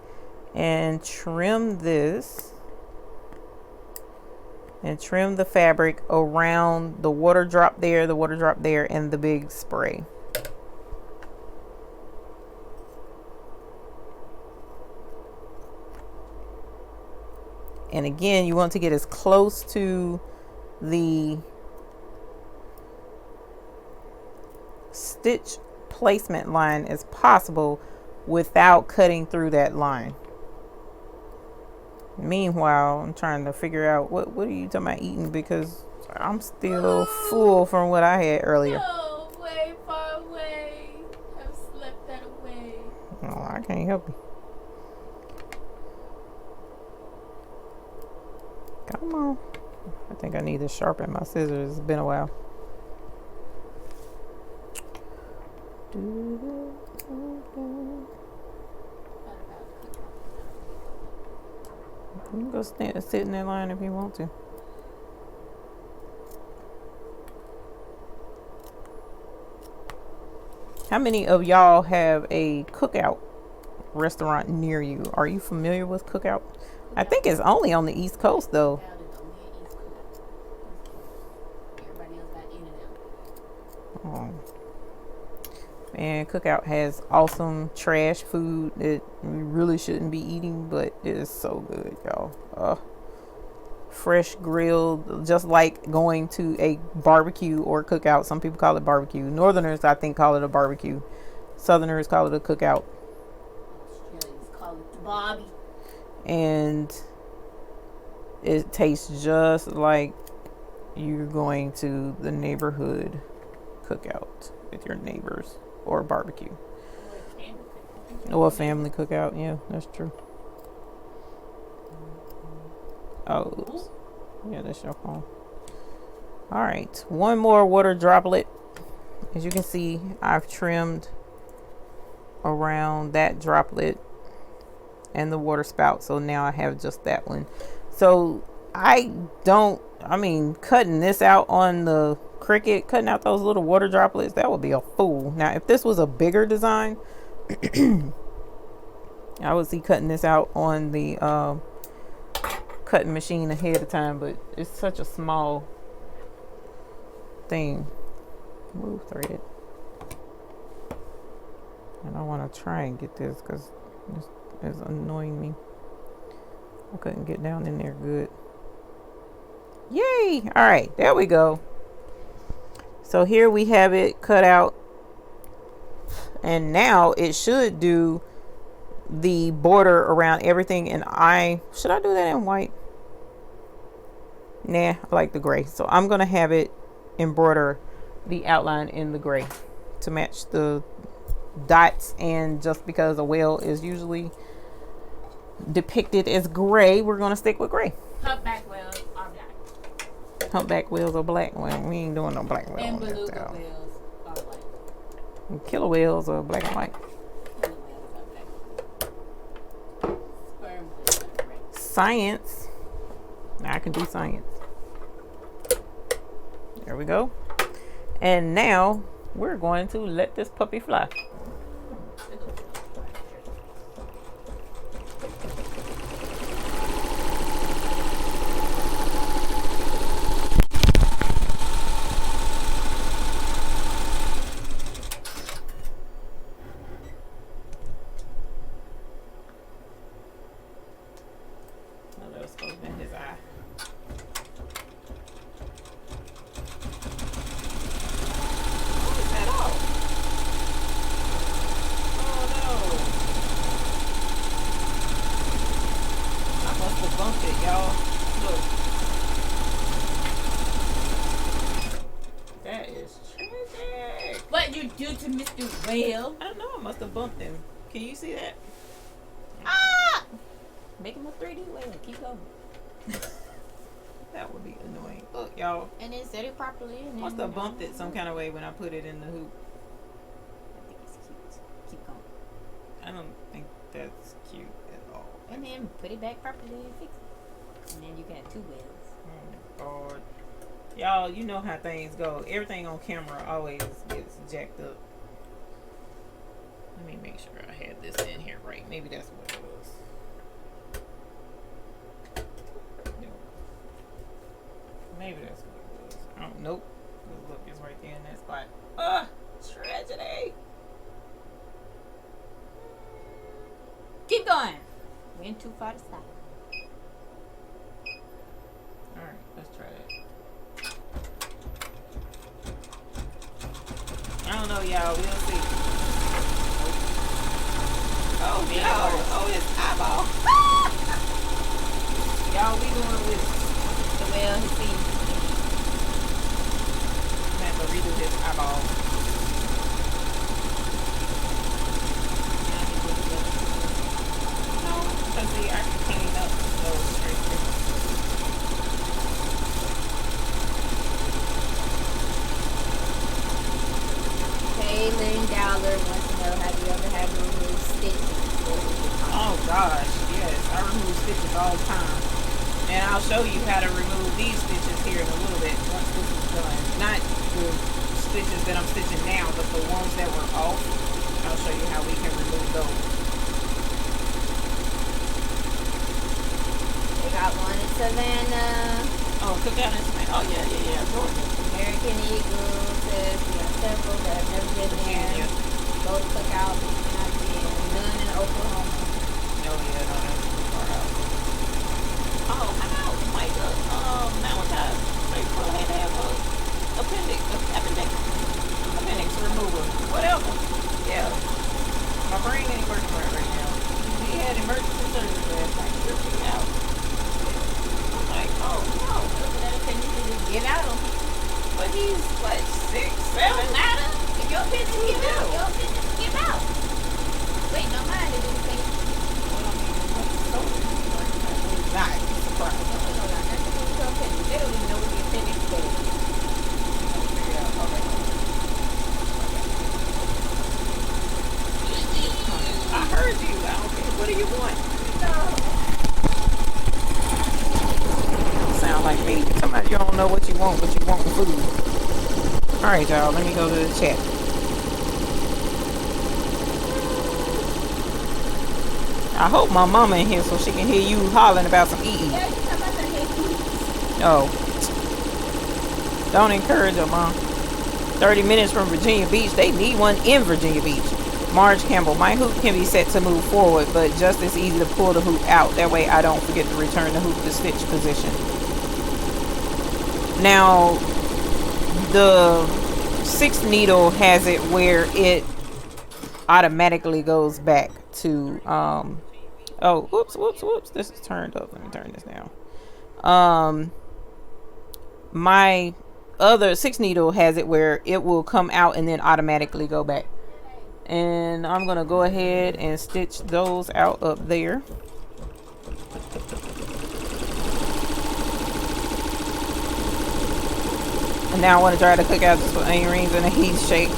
and trim this and trim the fabric around the water drop there, and the big spray. And again, you want to get as close to the stitch placement line as possible without cutting through that line. Meanwhile, I'm trying to figure out what are you talking about eating, because I'm still full from what I had earlier. No, way far away. I've slept that away. Oh, I can't help you. Come on. I think I need to sharpen my scissors. It's been a while. You can go sit in that line if you want to. How many of y'all have a cookout restaurant near you? Are you familiar with cookout? I think it's only on the East Coast though. Everybody else got And Cookout has awesome trash food that we really shouldn't be eating, but it is so good, y'all. Fresh grilled, just like going to a barbecue or cookout. Some people call it barbecue. Northerners, I think, call it a barbecue. Southerners call it a cookout. Australians call it the Bobby. And it tastes just like you're going to the neighborhood cookout with your neighbors or barbecue. Or a family cookout. Yeah, that's true. Oh, oops. Yeah, that's your phone. All right, one more water droplet. As you can see, I've trimmed around that droplet and the water spout, so now I have just that one. So cutting this out on the Cricut, cutting out those little water droplets, that would be a fool. Now, if this was a bigger design, I would see cutting this out on the cutting machine ahead of time, but it's such a small thing. Move thread. And I want to try and get this because it's annoying me. I couldn't get down in there good. Yay! All right, there we go. So here we have it cut out, and now it should do the border around everything. And should I do that in white? Nah, I like the gray, so I'm gonna have it embroider the outline in the gray to match the dots. And just because a whale is usually depicted as gray, we're gonna stick with gray. Humpback whales are black. Humpback whales are black. Well, we ain't doing no black whale. And beluga whales are white. And killer whales are black and white. Killer whales are black. Sperm whales are red. Science. Now I can do science. There we go. And now we're going to let this puppy fly. Whale. I don't know, I must have bumped him. Can you see that? Ah! Make him a 3D whale. Keep going. That would be annoying. Look, y'all. And then set it properly. And must have bumped it some kind of way when I put it in the hoop. I think it's cute. Keep going. I don't think that's cute at all. And then put it back properly and fix it. And then you can have 2 whales. Oh my god. Y'all, you know how things go. Everything on camera always gets jacked up. Let me make sure I had this in here right. Maybe that's what it was. No. Maybe that's what it was. I don't know. Look, it's right there in that spot. Ugh! Tragedy! Keep going. Went too far to stop. Alright, let's try that. I don't know, y'all. We'll see. Oh no! Oh, his eyeball! Y'all, we going with the whale. His feet. I'm have to redo his eyeball. No, because see, I can clean up those straight. Kaylin Dowler wants to know, have you ever had to remove stitches? Oh gosh, yes. I remove stitches all the time. And I'll show you how to remove these stitches here in a little bit once this is done. Not the stitches that I'm stitching now, but the ones that were off. I'll show you how we can remove those. They got one in Savannah. Oh, Cookout in Savannah. Oh yeah, Georgia. American Eagle says we got several that have never been there. go to Cookout, and I did none in Oklahoma. Oh yeah, no, that's too far out. Oh, how about Micah? Malachi, they probably had to have a appendix removal, whatever. Yeah, my brain ain't working right now. He had emergency surgery last night. He ripped it out. I'm like, oh no. Can you just get out of them? But he's what, 6, 7? Matter. If your business give out, your business give out. Wait, no mind to do the thing. Well, I mean, what's the story? Not surprised. No, nothing to do with your appendix. They don't even know what the appendix is. I heard you. I don't care. What do you want? Sound like me. Somebody you don't know what you want, but you want the food. All right, y'all. Let me go to the chat. I hope my mama in here so she can hear you hollering about some eating. Yeah, you talking about the hate food. Oh. Don't encourage her, Mom. 30 minutes from Virginia Beach. They need one in Virginia Beach. Marge Campbell. My hoop can be set to move forward, but just as easy to pull the hoop out. That way I don't forget to return the hoop to stitch position. Now, the 6 needle has it where it automatically goes back to, oh, whoops. This is turned up. Let me turn this down. My other 6 needle has it where it will come out and then automatically go back. And I'm going to go ahead and stitch those out up there. And now I want to try to cook out just with onion rings and a heat shake.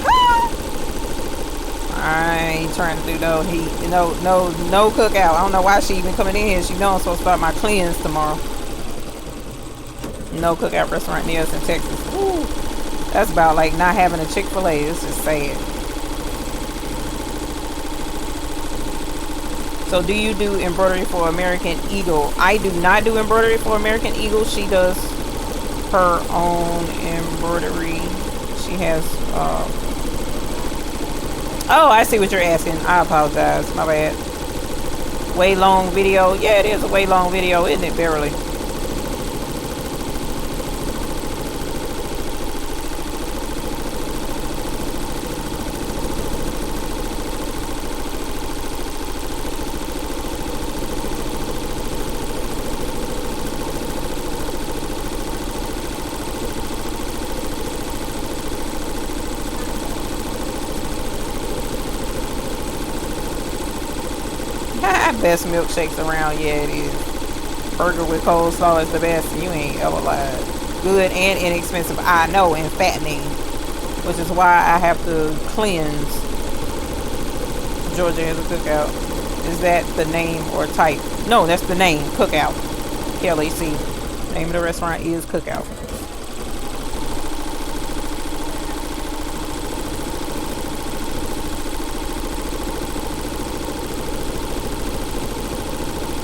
I ain't trying to do no heat, no cookout. I don't know why she even coming in here. She know I'm supposed to start my cleanse tomorrow. No cookout restaurant near us in Texas. Ooh, that's about like not having a Chick-fil-A. It's just sad. So do you do embroidery for American Eagle? I do not do embroidery for American Eagle. She does her own embroidery. She has oh, I see what you're asking. I apologize, my bad. Way long video. Yeah, it is a way long video, isn't it, Beverly? Best milkshakes around. Yeah, it is. Burger with coleslaw is the best. You ain't ever lied. Good and inexpensive. I know, and fattening, which is why I have to cleanse. Georgia has a cookout. Is that the name or type? No, that's the name. Cookout. KLAC. Name of the restaurant is Cookout.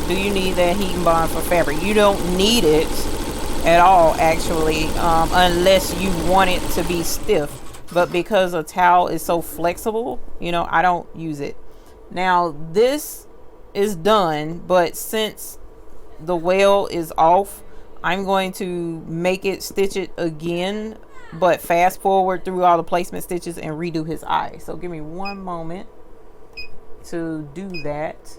Do you need that heat and bond for fabric? You don't need it at all, actually, unless you want it to be stiff. But because a towel is so flexible, you know, I don't use it. Now, this is done, but since the wale is off, I'm going to make it stitch it again, but fast forward through all the placement stitches and redo his eye. So give me one moment to do that.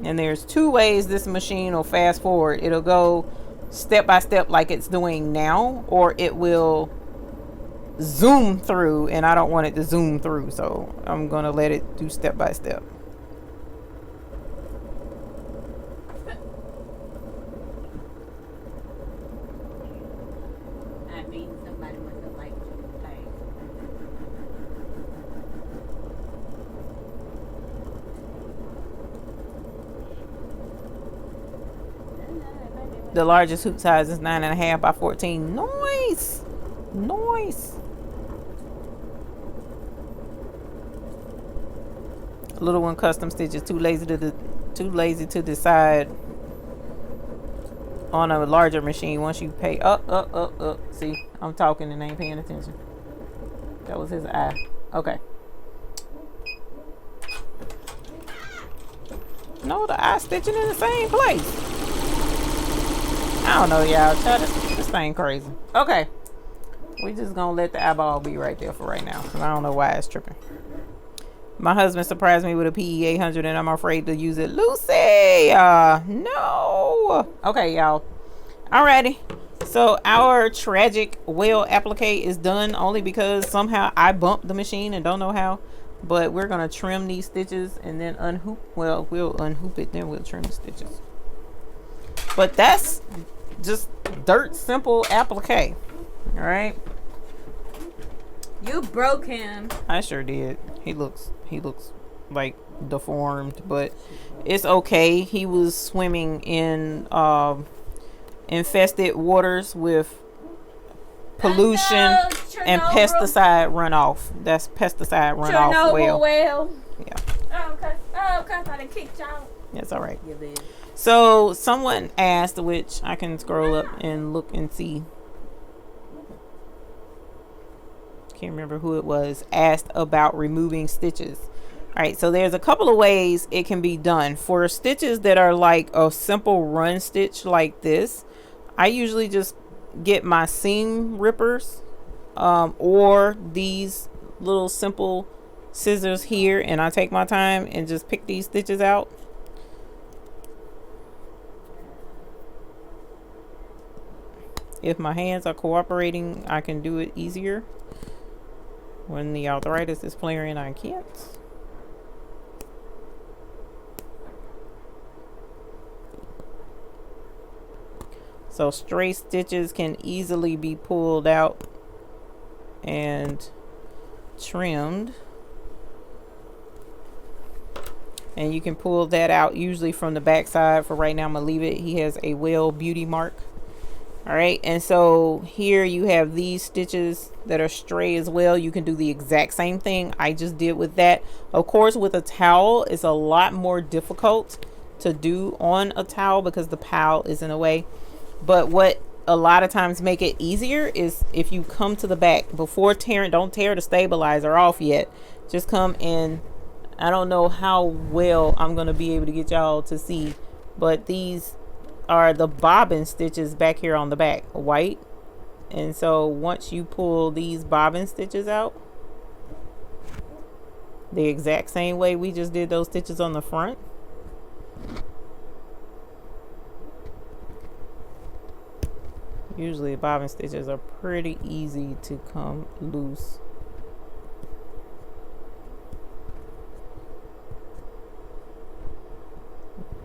And there's 2 ways this machine will fast forward. It'll go step by step like it's doing now, or it will zoom through, and I don't want it to zoom through, so I'm gonna let it do step by step. I mean, somebody must have liked you. The largest hoop size is 9.5 by 14. Nice, nice. Little one custom stitches. Too lazy to decide on a larger machine. Once you pay up. See, I'm talking and ain't paying attention. That was his eye. Okay. No, the eye stitching in the same place. I don't know, y'all. Child, this thing crazy. Okay. We just gonna let the eyeball be right there for right now. Cause I don't know why it's tripping. My husband surprised me with a PE 800 and I'm afraid to use it. Lucy! No! Okay, y'all. Alrighty. So our tragic whale applique is done only because somehow I bumped the machine and don't know how. But we're going to trim these stitches and then unhoop. Well, we'll unhoop it, then we'll trim the stitches. But that's just dirt simple applique. Alright. You broke him. I sure did. He looks like deformed, but it's okay. He was swimming in infested waters with pollution and pesticide runoff. That's pesticide runoff. Chernobyl whale. Yeah. Oh, okay. I done kicked y'all. That's all right. Yeah, baby. So someone asked, which I can scroll up and look and see. Can't remember who it was, asked about removing stitches. All right, so there's a couple of ways it can be done. For stitches that are like a simple run stitch like this, I usually just get my seam rippers or these little simple scissors here, and I take my time and just pick these stitches out. If my hands are cooperating, I can do it easier. When the arthritis is flaring, I can't. So stray stitches can easily be pulled out and trimmed. And you can pull that out usually from the back side. For right now, I'm gonna leave it. He has a whale beauty mark. All right, and so here you have these stitches that are stray as well. You can do the exact same thing I just did with that. Of course, with a towel, it's a lot more difficult to do on a towel because the pile is in the way. But what a lot of times make it easier is if you come to the back before tearing, don't tear the stabilizer off yet. Just come in. I don't know how well I'm going to be able to get y'all to see, but these are the bobbin stitches back here on the back, white. And so once you pull these bobbin stitches out the exact same way we just did those stitches on the front, usually bobbin stitches are pretty easy to come loose.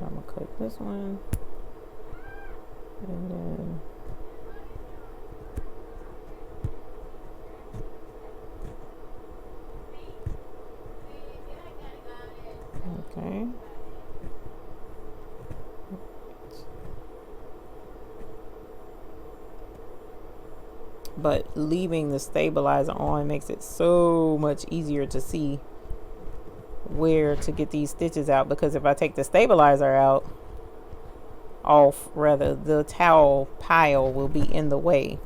I'm gonna cut this one. And then okay. But leaving the stabilizer on makes it so much easier to see where to get these stitches out, because if I take the stabilizer out off, rather, the towel pile will be in the way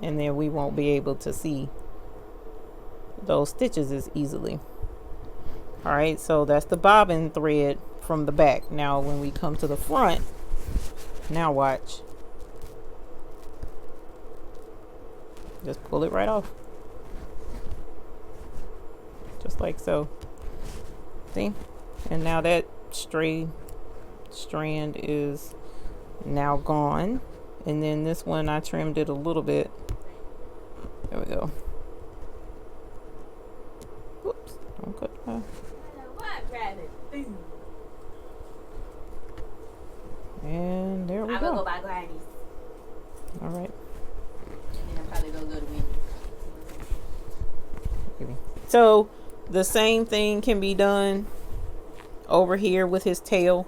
and then we won't be able to see those stitches as easily. All right, so that's the bobbin thread from the back. Now when we come to the front, now watch, just pull it right off, just like so. See? And now that stray strand is now gone. And then this one, I trimmed it a little bit. There we go. Whoops, don't cut that. And there we go. I'm gonna go buy Granny's. All right. And then I'm probably gonna go to Wendy's. So the same thing can be done over here with his tail.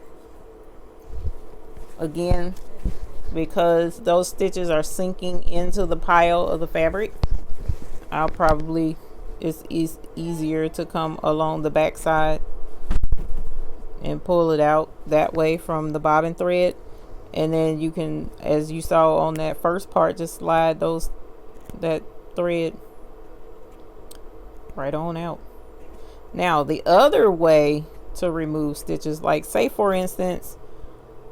Again, because those stitches are sinking into the pile of the fabric, it's easier to come along the back side and pull it out that way from the bobbin thread. And then you can, as you saw on that first part, just slide those that thread right on out. Now the other way to remove stitches, like say for instance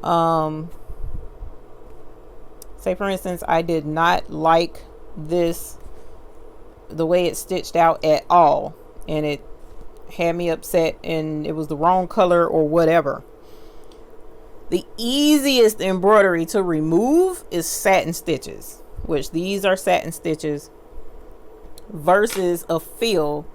I did not like this, the way it stitched out at all, and it had me upset and it was the wrong color or whatever. The easiest embroidery to remove is satin stitches, which these are satin stitches, versus a fill,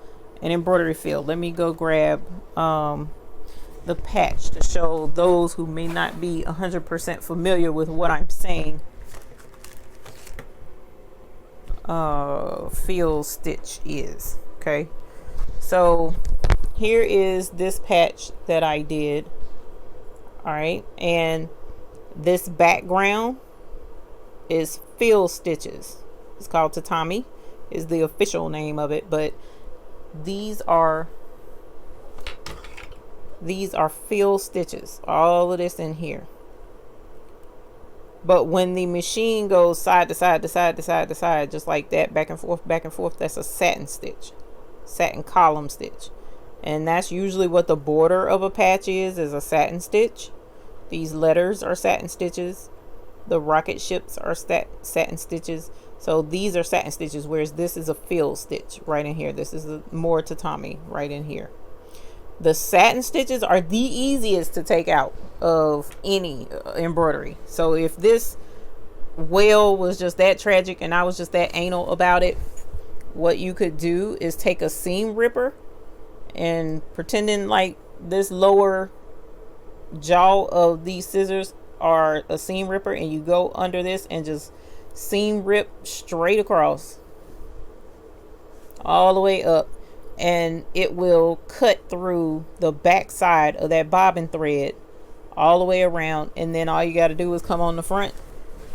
an embroidery fill. Let me go grab the patch to show those who may not be 100% familiar with what I'm saying. Fill stitch is. Okay, so here is this patch that I did. All right, and this background is fill stitches. It's called tatami, is the official name of it, but these are fill stitches, all of this in here. But when the machine goes side to side to side to side to side, just like that, back and forth, that's a satin stitch, satin column stitch. And that's usually what the border of a patch is a satin stitch. These letters are satin stitches. The rocket ships are satin stitches. So these are satin stitches, whereas this is a fill stitch right in here. This is more tatami right in here. The satin stitches are the easiest to take out of any embroidery. So if this whale was just that tragic and I was just that anal about it, what you could do is take a seam ripper and pretending like this lower jaw of these scissors are a seam ripper, and you go under this and just seam rip straight across all the way up, and it will cut through the back side of that bobbin thread all the way around. And then all you got to do is come on the front,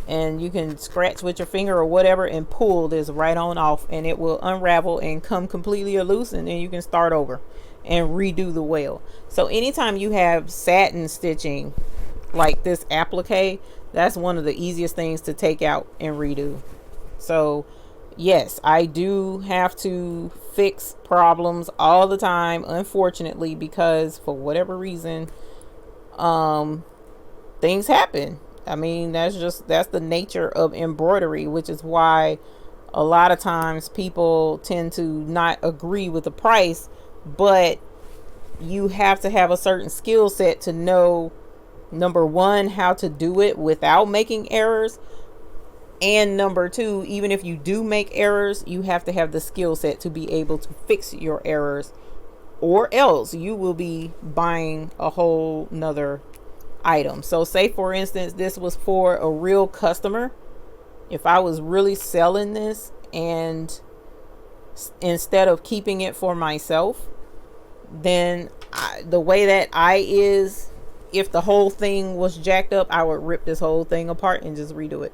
and you can scratch with your finger or whatever and pull this right on off, and it will unravel and come completely loose, and then you can start over and redo the whale. So anytime you have satin stitching like this applique, that's one of the easiest things to take out and redo. So yes, I do have to fix problems all the time, unfortunately, because for whatever reason things happen. I mean, that's the nature of embroidery, which is why a lot of times people tend to not agree with the price. But you have to have a certain skill set to know, number one, how to do it without making errors, and number two, even if you do make errors, you have to have the skill set to be able to fix your errors, or else you will be buying a whole nother item. So say for instance this was for a real customer. If I was really selling this, and instead of keeping it for myself, then the way that if the whole thing was jacked up, I would rip this whole thing apart and just redo it,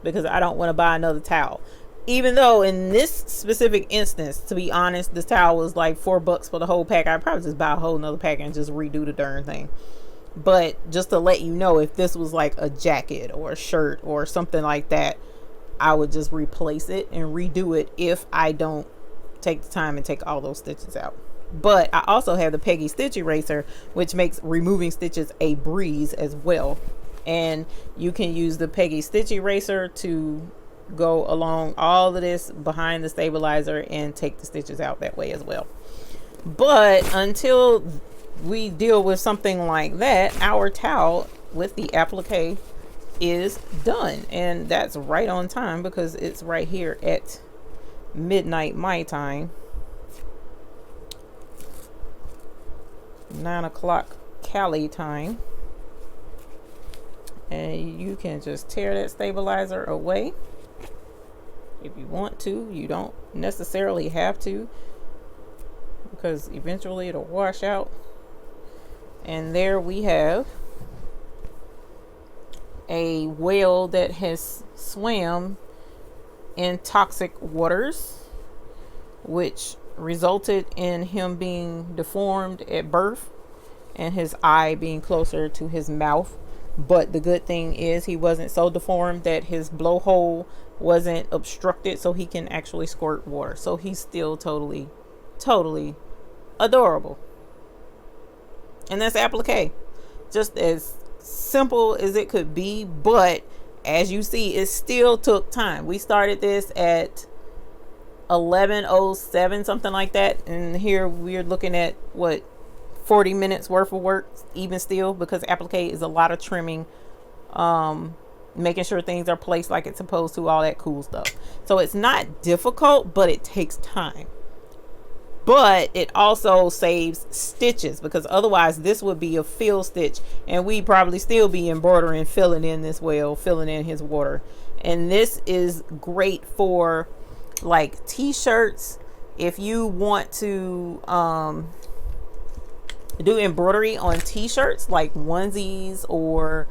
because I don't want to buy another towel. Even though in this specific instance, to be honest, this towel was like $4 for the whole pack. I'd probably just buy a whole nother pack and just redo the darn thing. But just to let you know, if this was like a jacket or a shirt or something like that, I would just replace it and redo it if I don't take the time and take all those stitches out. But I also have the Peggy Stitch Eraser, which makes removing stitches a breeze as well. And you can use the Peggy Stitch Eraser to go along all of this behind the stabilizer and take the stitches out that way as well. But until we deal with something like that, our towel with the applique is done. And that's right on time, because it's right here at midnight my time, 9 o'clock Cali time. And you can just tear that stabilizer away if you want to. You don't necessarily have to, because eventually it'll wash out. And there we have a whale that has swam in toxic waters, which resulted in him being deformed at birth and his eye being closer to his mouth. But the good thing is he wasn't so deformed that his blowhole wasn't obstructed, so he can actually squirt water. So he's still totally adorable. And that's applique. Just as simple as it could be, but as you see, it still took time. We started this at 11:07, something like that, and here we're looking at what, 40 minutes worth of work, even still, because applique is a lot of trimming, making sure things are placed like it's supposed to, all that cool stuff. So it's not difficult, but it takes time. But it also saves stitches, because otherwise this would be a fill stitch and we'd probably still be embroidering, filling in this well, filling in his water. And this is great for like t-shirts. If you want to do embroidery on t-shirts, like onesies, or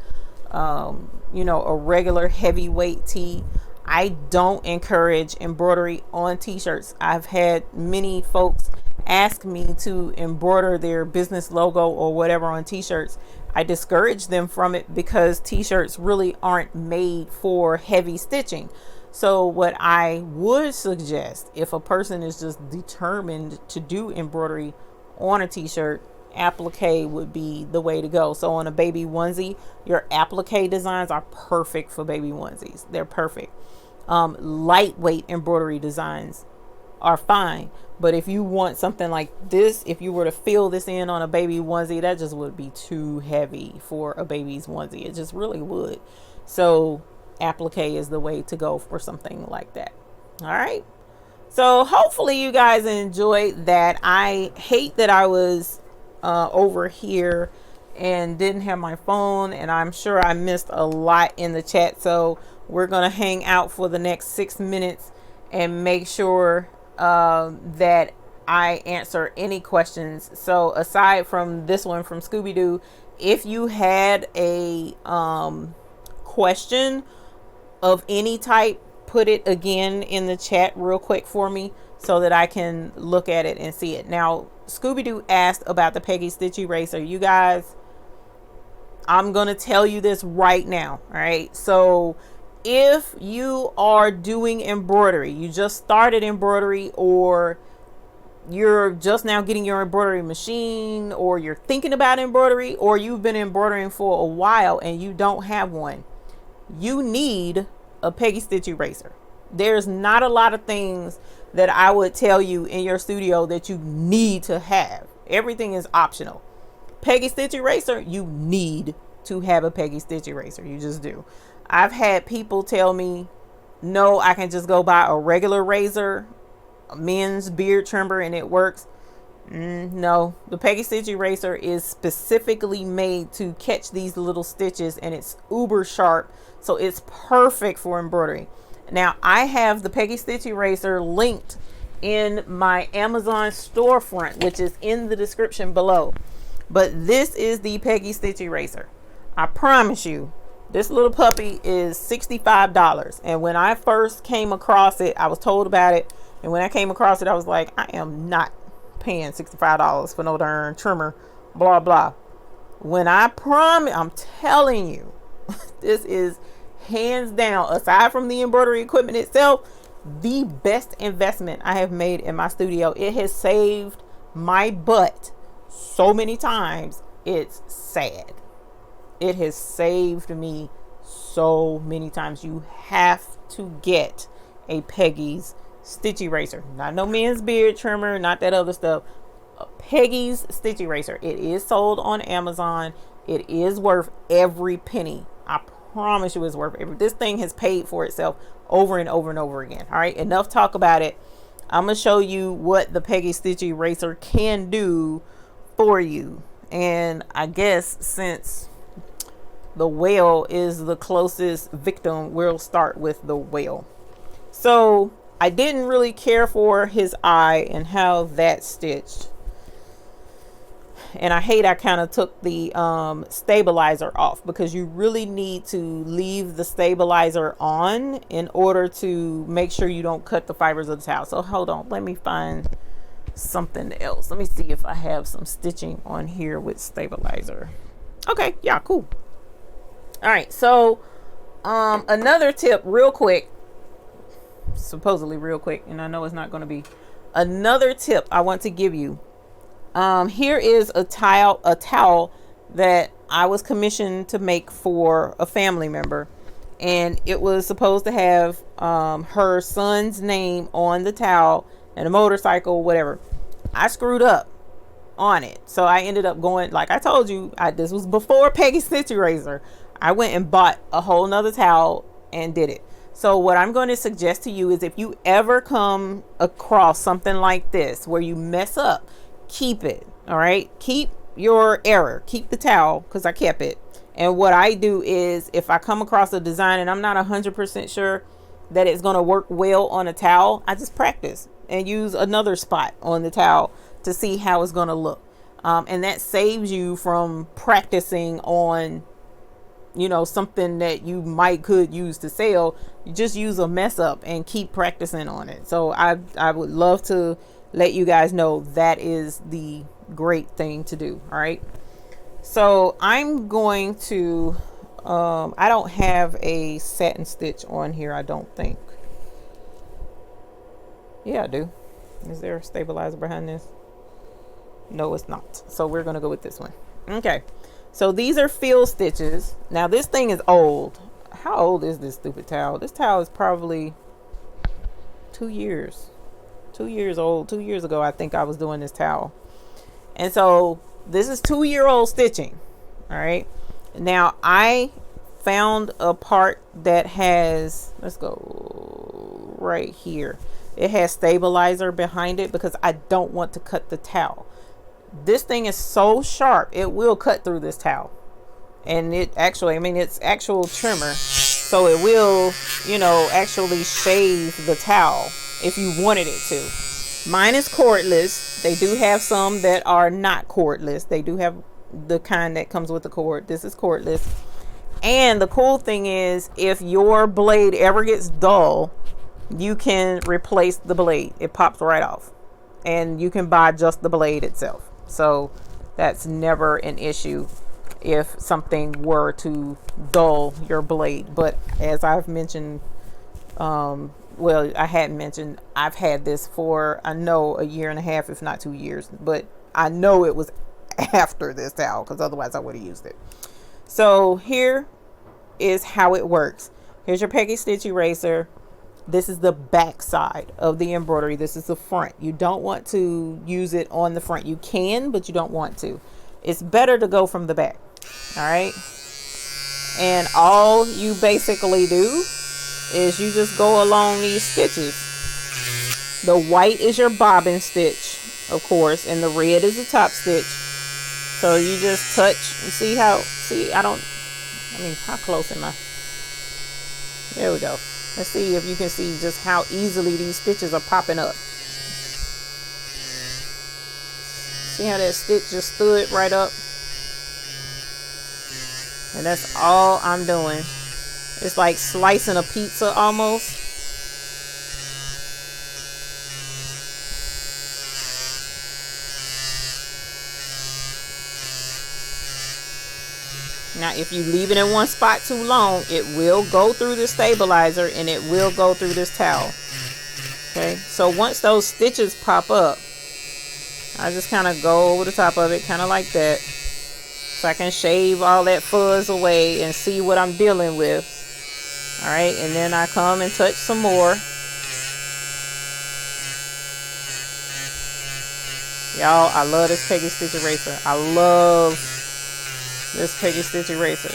you know, a regular heavyweight tee, I don't encourage embroidery on t-shirts. I've had many folks ask me to embroider their business logo or whatever on t-shirts. I discourage them from it because t-shirts really aren't made for heavy stitching. So what I would suggest, if a person is just determined to do embroidery on a t-shirt, applique would be the way to go. So on a baby onesie, your applique designs are perfect for baby onesies. They're perfect. Lightweight embroidery designs are fine, but if you want something like this, if you were to fill this in on a baby onesie, that just would be too heavy for a baby's onesie. It just really would. So applique is the way to go for something like that. All right, so hopefully you guys enjoyed that. I hate that I was over here and didn't have my phone, and I'm sure I missed a lot in the chat, so we're gonna hang out for the next 6 minutes and make sure that I answer any questions. So aside from this one from Scooby-Doo, if you had a question of any type, put it again in the chat real quick for me so that I can look at it and see it. Now, Scooby-Doo asked about the Peggy Stitch Eraser. You guys, I'm going to tell you this right now. All right. So if you are doing embroidery, you just started embroidery, or you're just now getting your embroidery machine, or you're thinking about embroidery, or you've been embroidering for a while and you don't have one, you need a Peggy Stitch Eraser. There's not a lot of things that I would tell you in your studio that you need to have. Everything is optional. Peggy Stitch Eraser, you need to have a Peggy Stitch Eraser. You just do. I've had people tell me, no, I can just go buy a regular razor, a men's beard trimmer, and it works. No, the Peggy Stitch Eraser is specifically made to catch these little stitches, and it's uber sharp, so it's perfect for embroidery. Now, I have the Peggy Stitch Eraser linked in my Amazon storefront, which is in the description below. But this is the Peggy Stitch Eraser. I promise you, this little puppy is $65. And when I first came across it, I was told about it. And when I came across it, I was like, I am not paying $65 for no darn trimmer, blah, blah. When I promise, I'm telling you, this is hands down, aside from the embroidery equipment itself, the best investment I have made in my studio. It has saved my butt so many times, it's sad. It has saved me so many times. You have to get a Peggy's Stitch Eraser. Not no men's beard trimmer, not that other stuff. A Peggy's Stitch Eraser. It is sold on Amazon. It is worth every penny. I promise you it's worth every. This thing has paid for itself over and over and over again. All right, enough talk about it. I'm gonna show you what the Peggy Stitch Eraser can do for you. And I guess since the whale is the closest victim, we'll start with the whale. So I didn't really care for his eye and how that stitched. And I hate I kind of took the stabilizer off, because you really need to leave the stabilizer on in order to make sure you don't cut the fibers of the towel. So hold on, let me find something else. Let me see if I have some stitching on here with stabilizer. Okay, yeah, cool. All right, so another tip real quick. supposedly real quick, and I know it's not going to be. Another tip I want to give you. Here is a towel that I was commissioned to make for a family member, and it was supposed to have her son's name on the towel and a motorcycle, whatever. I screwed up on it, so I ended up going, like I told you, this was before Peggy Stitch Eraser. I went and bought a whole nother towel and did it. So what I'm going to suggest to you is, if you ever come across something like this where you mess up, keep it. All right, keep your error, keep the towel, because I kept it. And what I do is, if I come across a design and I'm not 100% sure that it's going to work well on a towel, I just practice and use another spot on the towel to see how it's going to look. And that saves you from practicing on, you know, something that you could use to sell. You just use a mess up and keep practicing on it. So I would love to let you guys know that is the great thing to do. All right, so I'm going to I don't have a satin stitch on here, I don't think. Yeah, I do. Is there a stabilizer behind this? No, it's not. So we're gonna go with this one. Okay, so these are field stitches. Now this thing is old. How old is this stupid towel? This towel is probably 2 years. 2 years old. 2 years ago, I think I was doing this towel. And so this is 2-year-old stitching. All right. Now I found a part that has, let's go right here. It has stabilizer behind it because I don't want to cut the towel. This thing is so sharp, it will cut through this towel. And it actually, I mean, it's actual trimmer. So it will, you know, actually shave the towel if you wanted it to. Mine is cordless. They do have some that are not cordless. They do have the kind that comes with the cord. This is cordless. And the cool thing is, if your blade ever gets dull, you can replace the blade. It pops right off. And you can buy just the blade itself. So that's never an issue if something were to dull your blade. But as I've mentioned, well, I hadn't mentioned, I've had this for, I know, 1.5 years, if not 2 years, but I know it was after this towel, because otherwise I would have used it. So here is how it works. Here's your Peggy Stitch Eraser. This is the back side of the embroidery. This is the front. You don't want to use it on the front. You can, but you don't want to. It's better to go from the back. All right. And all you basically do is you just go along these stitches. The white is your bobbin stitch, of course, and the red is the top stitch. So you just touch and see how, how close am I? There we go. Let's see if you can see just how easily these stitches are popping up. See how that stitch just stood right up? And that's all I'm doing. It's like slicing a pizza almost. Now, if you leave it in one spot too long, it will go through the stabilizer and it will go through this towel. Okay, so once those stitches pop up, I just kind of go over the top of it, kind of like that, so I can shave all that fuzz away and see what I'm dealing with. All right, and then I come and touch some more. Y'all, I love this Peggy Stitch Eraser. I love this Peggy Stitch Eraser.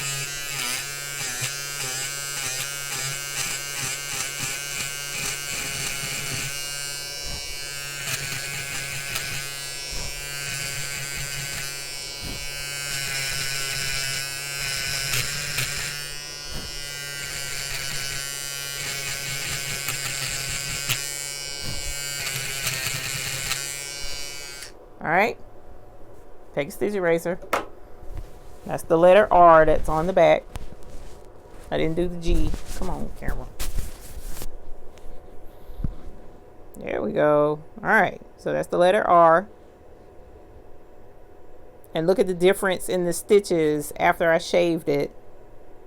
All right, Peggy Stitch Eraser. That's the letter R that's on the back. I didn't do the G. Come on, camera. There we go. All right, so that's the letter R. And look at the difference in the stitches after I shaved it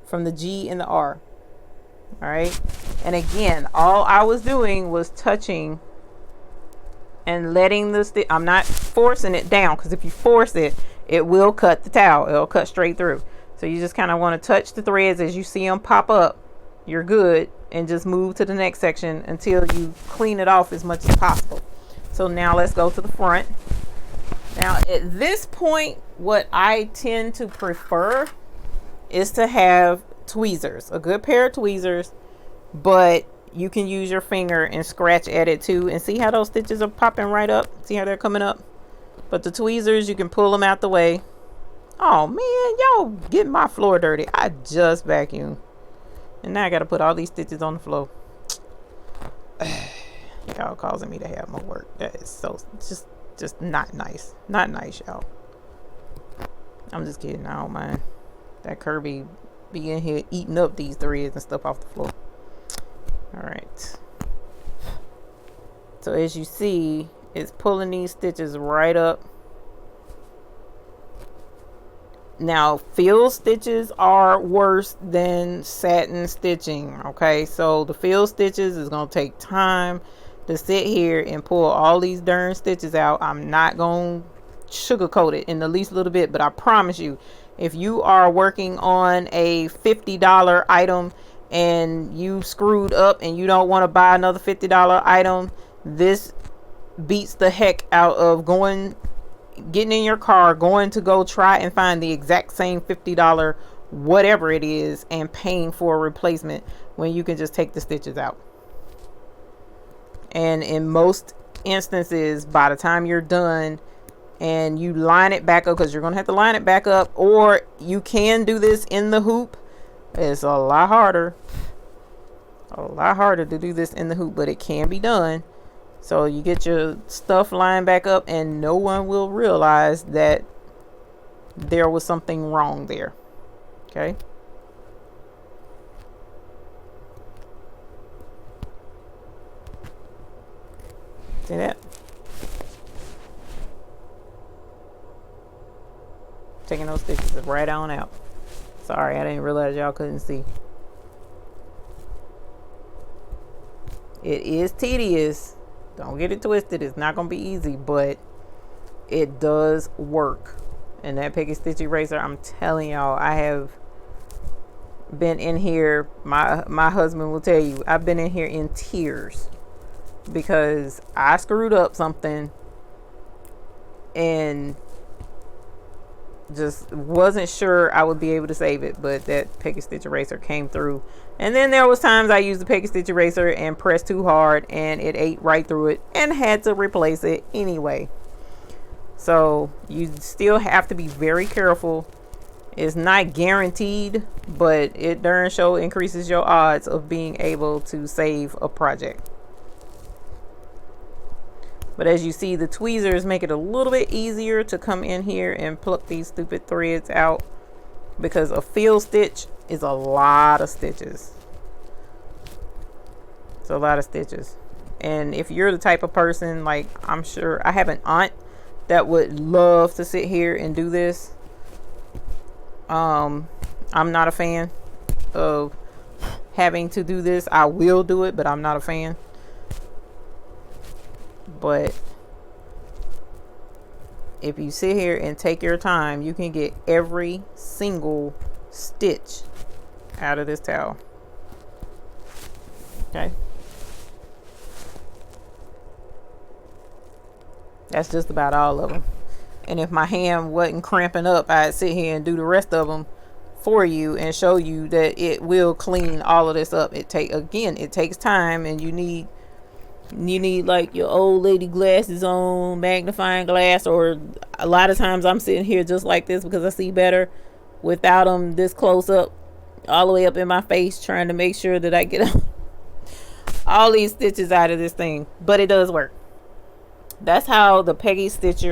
from the G and the R. All right. And again, all I was doing was touching and letting the stick. I'm not forcing it down, because if you force it, it will cut the towel. It'll cut straight through. So you just kind of want to touch the threads as you see them pop up. You're good, and just move to the next section until you clean it off as much as possible. So now let's go to the front. Now at this point, what I tend to prefer is to have tweezers, a good pair of tweezers, but you can use your finger and scratch at it too, and see how those stitches are popping right up. See how they're coming up? But the tweezers, you can pull them out the way. Oh man, y'all getting my floor dirty. I just vacuumed, and now I gotta put all these stitches on the floor. Y'all causing me to have more work. That is so just not nice. Not nice, y'all. I'm just kidding. I don't mind. That Kirby be in here eating up these threads and stuff off the floor. All right. So as you see, it's pulling these stitches right up. Now, field stitches are worse than satin stitching. Okay, so the field stitches is going to take time to sit here and pull all these darn stitches out. I'm not going to sugarcoat it in the least little bit, but I promise you, if you are working on a $50 item and you screwed up and you don't want to buy another $50 item, this beats the heck out of getting in your car, going to go try and find the exact same $50 whatever it is and paying for a replacement when you can just take the stitches out. And in most instances, by the time you're done and you line it back up, because you're going to have to line it back up, or you can do this in the hoop. It's a lot harder to do this in the hoop, but it can be done. So you get your stuff lined back up and no one will realize that there was something wrong there. Okay. See that? Taking those stitches right on out. Sorry, I didn't realize y'all couldn't see. It is tedious. Don't get it twisted. It's not going to be easy, but it does work. And that Peggy Stitch eraser, I'm telling y'all, I have been in here. My husband will tell you, I've been in here in tears because I screwed up something and just wasn't sure I would be able to save it, but that Peggy Stitch eraser came through. And then there was times I used the Peggy Stitch eraser and pressed too hard and it ate right through it and had to replace it anyway. So you still have to be very careful. It's not guaranteed, but it darn sure increases your odds of being able to save a project. But as you see, the tweezers make it a little bit easier to come in here and pluck these stupid threads out, because a field stitch is a lot of stitches. It's a lot of stitches. And if you're the type of person, like I'm sure I have an aunt that would love to sit here and do this. I'm not a fan of having to do this. I will do it, but I'm not a fan. But if you sit here and take your time, you can get every single stitch out of this towel. Okay. That's just about all of them. And if my hand wasn't cramping up, I'd sit here and do the rest of them for you and show you that it will clean all of this up. It takes time, and you need like your old lady glasses on, magnifying glass, or a lot of times I'm sitting here just like this because I see better without them this close up, all the way up in my face, trying to make sure that I get all these stitches out of this thing. But it does work. That's how the Peggy Stitch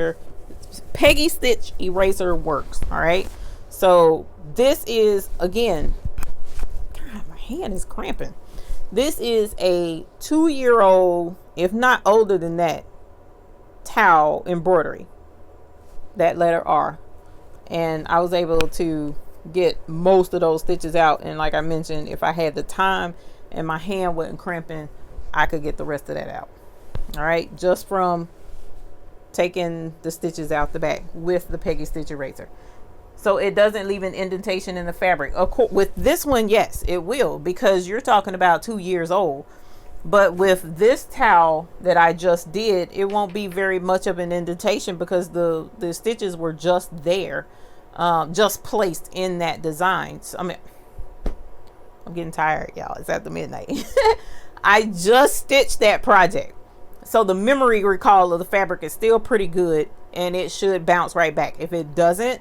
eraser works. All right. So this is, again, God, my hand is cramping. This is a 2-year-old, if not older than that, towel embroidery. That letter R. And I was able to get most of those stitches out. And like I mentioned, if I had the time and my hand wasn't cramping, I could get the rest of that out. All right, just from taking the stitches out the back with the Peggy Stitch Eraser. So it doesn't leave an indentation in the fabric. Of course, with this one, yes, it will, because you're talking about 2 years old. But with this towel that I just did, it won't be very much of an indentation because the stitches were just there, just placed in that design. So, I mean, I'm getting tired, y'all. It's after midnight. I just stitched that project. So the memory recall of the fabric is still pretty good, and it should bounce right back. If it doesn't,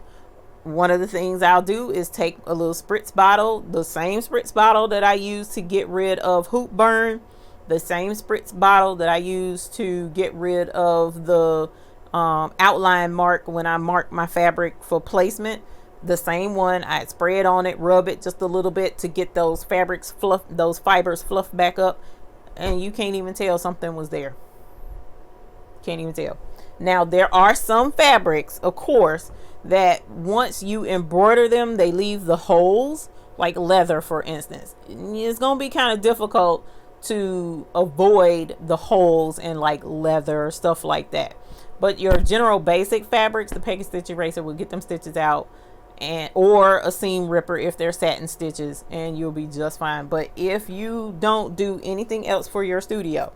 one of the things I'll do is take a little spritz bottle, the same spritz bottle that I use to get rid of hoop burn, the same spritz bottle that I use to get rid of the outline mark when I mark my fabric for placement. The same one, I spray it on it, rub it just a little bit to get those fabrics fluff, those fibers fluffed back up, and you can't even tell something was there. Can't even tell. Now there are some fabrics, of course, that once you embroider them, they leave the holes, like leather, for instance. It's gonna be kind of difficult to avoid the holes in like leather, stuff like that. But your general basic fabrics, the Peggy Stitch Eraser will get them stitches out, and or a seam ripper if they're satin stitches, and you'll be just fine. But if you don't do anything else for your studio,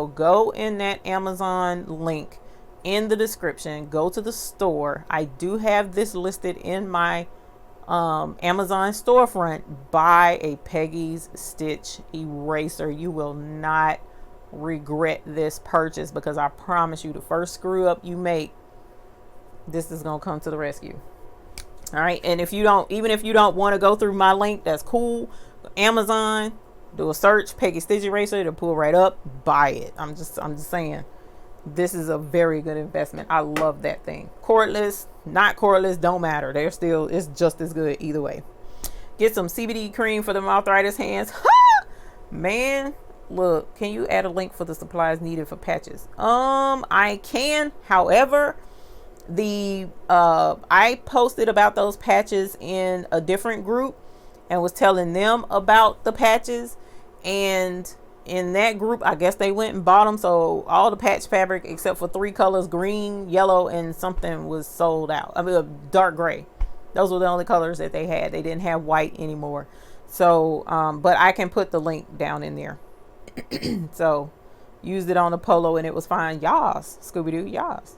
go in that Amazon link in the description, go to the store. I do have this listed in my Amazon storefront. Buy a Peggy's Stitch Eraser. You will not regret this purchase, because I promise you, the first screw up you make, this is gonna come to the rescue. All right, and if you don't, even if you don't want to go through my link, that's cool. Amazon, do a search, Peggy Stitch Eraser, it'll pull right up. Buy it. I'm just saying, this is a very good investment. I love that thing. Cordless, not cordless, don't matter. They're still, it's just as good either way. Get some CBD cream for the arthritis hands. Man, look, can you add a link for the supplies needed for patches? I can. However, I posted about those patches in a different group and was telling them about the patches, and in that group, I guess they went and bought them. So all the patch fabric except for 3 colors, green, yellow, and something, was sold out. I mean, dark gray. Those were the only colors that they had. They didn't have white anymore. So, but I can put the link down in there. So used it on the polo and it was fine. Yas, Scooby-Doo, yas.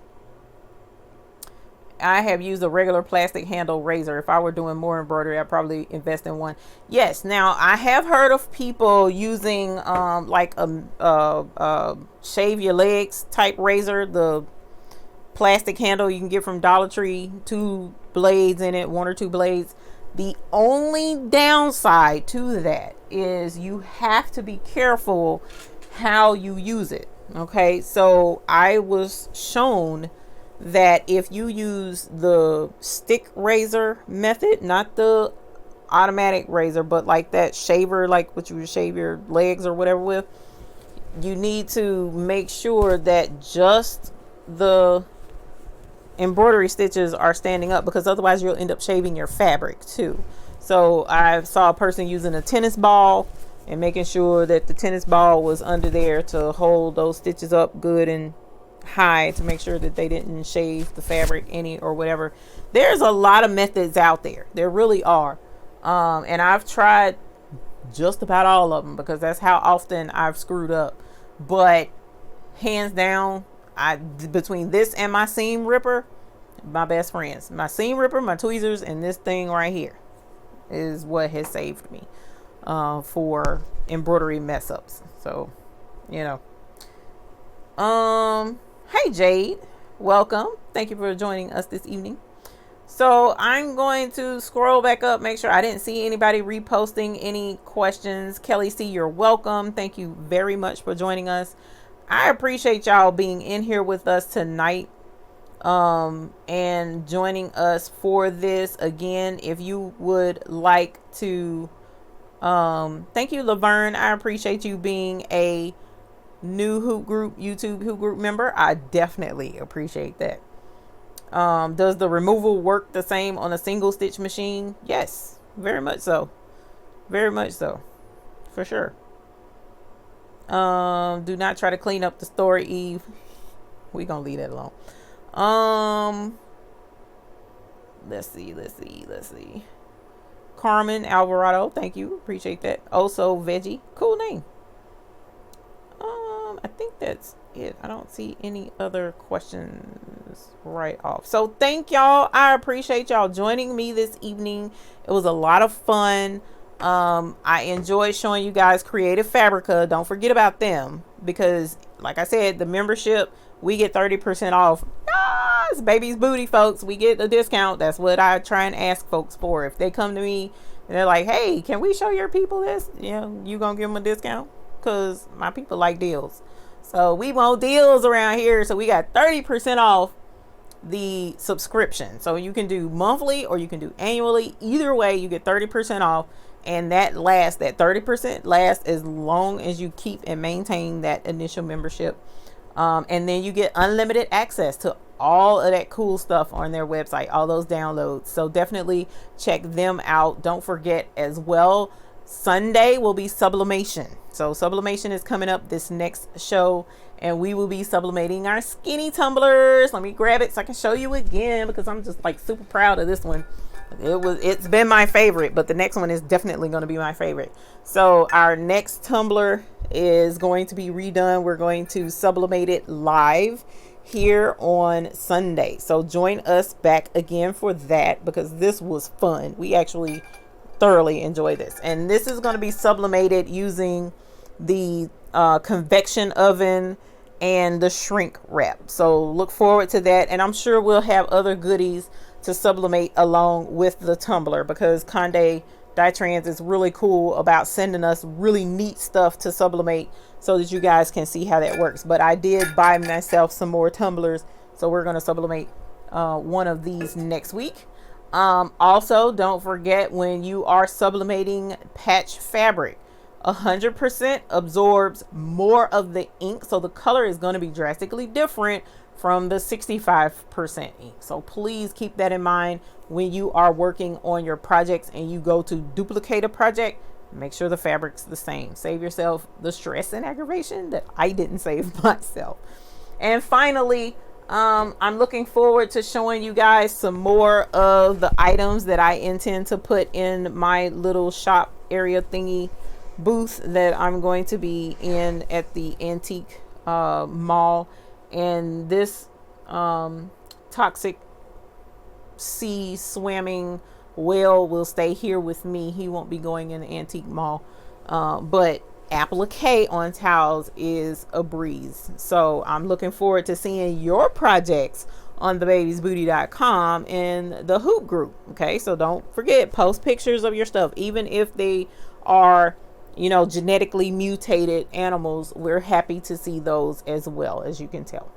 I have used a regular plastic handle razor. If I were doing more embroidery, I'd probably invest in one. Yes. Now I have heard of people using like a shave your legs type razor, the plastic handle you can get from Dollar Tree, 2 blades in it, 1 or 2 blades. The only downside to that is you have to be careful how you use it. Okay, so I was shown that if you use the stick razor method, not the automatic razor, but like that shaver, like what you would shave your legs or whatever with, you need to make sure that just the embroidery stitches are standing up, because otherwise you'll end up shaving your fabric too. So I saw a person using a tennis ball and making sure that the tennis ball was under there to hold those stitches up good and high, to make sure that they didn't shave the fabric any or whatever. There's a lot of methods out there. There really are. And I've tried just about all of them, because that's how often I've screwed up. But hands down, between this and my seam ripper, my best friends, my seam ripper, my tweezers, and this thing right here is what has saved me for embroidery mess ups. So, you know, hey Jade, welcome. Thank you for joining us this evening. So I'm going to scroll back up, make sure I didn't see anybody reposting any questions. Kelly C, you're welcome. Thank you very much for joining us. I appreciate y'all being in here with us tonight, and joining us for this. Again, if you would like to, thank you, Laverne. I appreciate you being a new YouTube Hoop Group member. I definitely appreciate that. Does the removal work the same on a single stitch machine? Yes, very much so. Very much so. For sure. Do not try to clean up the story, Eve. We gonna leave that alone. Let's see. Carmen Alvarado, thank you. Appreciate that. Also Veggie. Cool name. I think that's it. I don't see any other questions right off. So thank y'all. I appreciate y'all joining me this evening. It was a lot of fun. I enjoyed showing you guys Creative Fabrica. Don't forget about them, because like I said, the membership, we get 30% off. It's baby's booty, folks. We get a discount. That's what I try and ask folks for. If they come to me and they're like, hey, can we show your people this? Yeah, you gonna give them a discount? Because my people like deals. So we want deals around here. So we got 30% off the subscription. So you can do monthly or you can do annually. Either way, you get 30% off. And that 30% lasts as long as you keep and maintain that initial membership. And then you get unlimited access to all of that cool stuff on their website, all those downloads. So definitely check them out. Don't forget as well, Sunday will be sublimation. So sublimation is coming up this next show, and we will be sublimating our skinny tumblers. Let me grab it so I can show you again, because I'm just like super proud of this one. It's been my favorite, but the next one is definitely going to be my favorite. So our next tumbler is going to be redone. We're going to sublimate it live here on Sunday. So join us back again for that, because this was fun. We actually thoroughly enjoy this. And this is going to be sublimated using the convection oven and the shrink wrap. So look forward to that. And I'm sure we'll have other goodies to sublimate along with the tumbler, because Conde Dytrans is really cool about sending us really neat stuff to sublimate so that you guys can see how that works. But I did buy myself some more tumblers, so we're going to sublimate one of these next week. Also, don't forget, when you are sublimating patch fabric, 100% absorbs more of the ink, so the color is going to be drastically different from the 65% ink. So please keep that in mind when you are working on your projects and you go to duplicate a project. Make sure the fabric's the same. Save yourself the stress and aggravation that I didn't save myself. And finally, I'm looking forward to showing you guys some more of the items that I intend to put in my little shop area thingy booth that I'm going to be in at the antique mall. And this toxic sea swimming whale will stay here with me. He won't be going in the antique mall. But applique on towels is a breeze. So I'm looking forward to seeing your projects on thebabiesbooty.com in the hoop group. Okay, so don't forget, post pictures of your stuff, even if they are, you know, genetically mutated animals. We're happy to see those as well, as you can tell.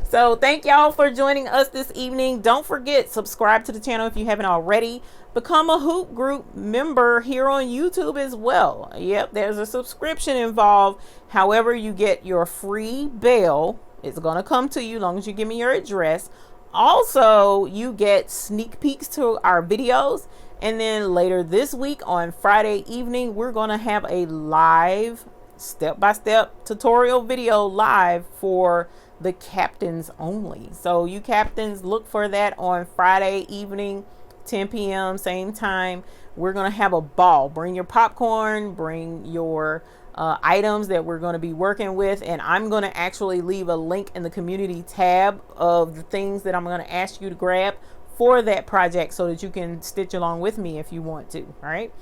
So thank y'all for joining us this evening. Don't forget, subscribe to the channel if you haven't already. Become a hoop group member here on YouTube as well. Yep, there's a subscription involved. However, you get your free bell. It's gonna come to you as long as you give me your address. Also, you get sneak peeks to our videos. And then later this week on Friday evening, we're going to have a live step-by-step tutorial video live for the captains only. So you captains, look for that on Friday evening, 10 p.m. same time. We're going to have a ball. Bring your popcorn, bring your items that we're going to be working with, and I'm going to actually leave a link in the community tab of the things that I'm going to ask you to grab for that project, so that you can stitch along with me if you want to. All right,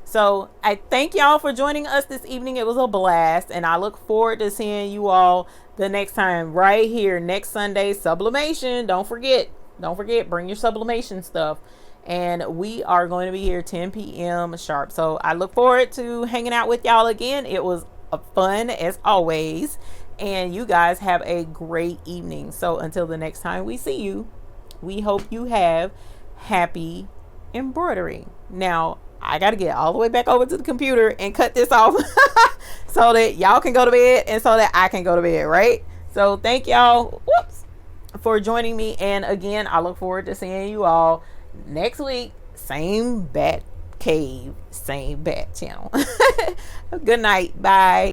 so I thank y'all for joining us this evening. It was a blast, and I look forward to seeing you all the next time right here next Sunday. Sublimation, don't forget, bring your sublimation stuff, and we are going to be here 10 p.m. sharp. So I look forward to hanging out with y'all again. It was fun as always, and you guys have a great evening. So until the next time we see you, we hope you have happy embroidery. Now, I got to get all the way back over to the computer and cut this off so that y'all can go to bed and so that I can go to bed, right? So thank y'all for joining me. And again, I look forward to seeing you all next week. Same bat cave, same bat channel. Good night. Bye.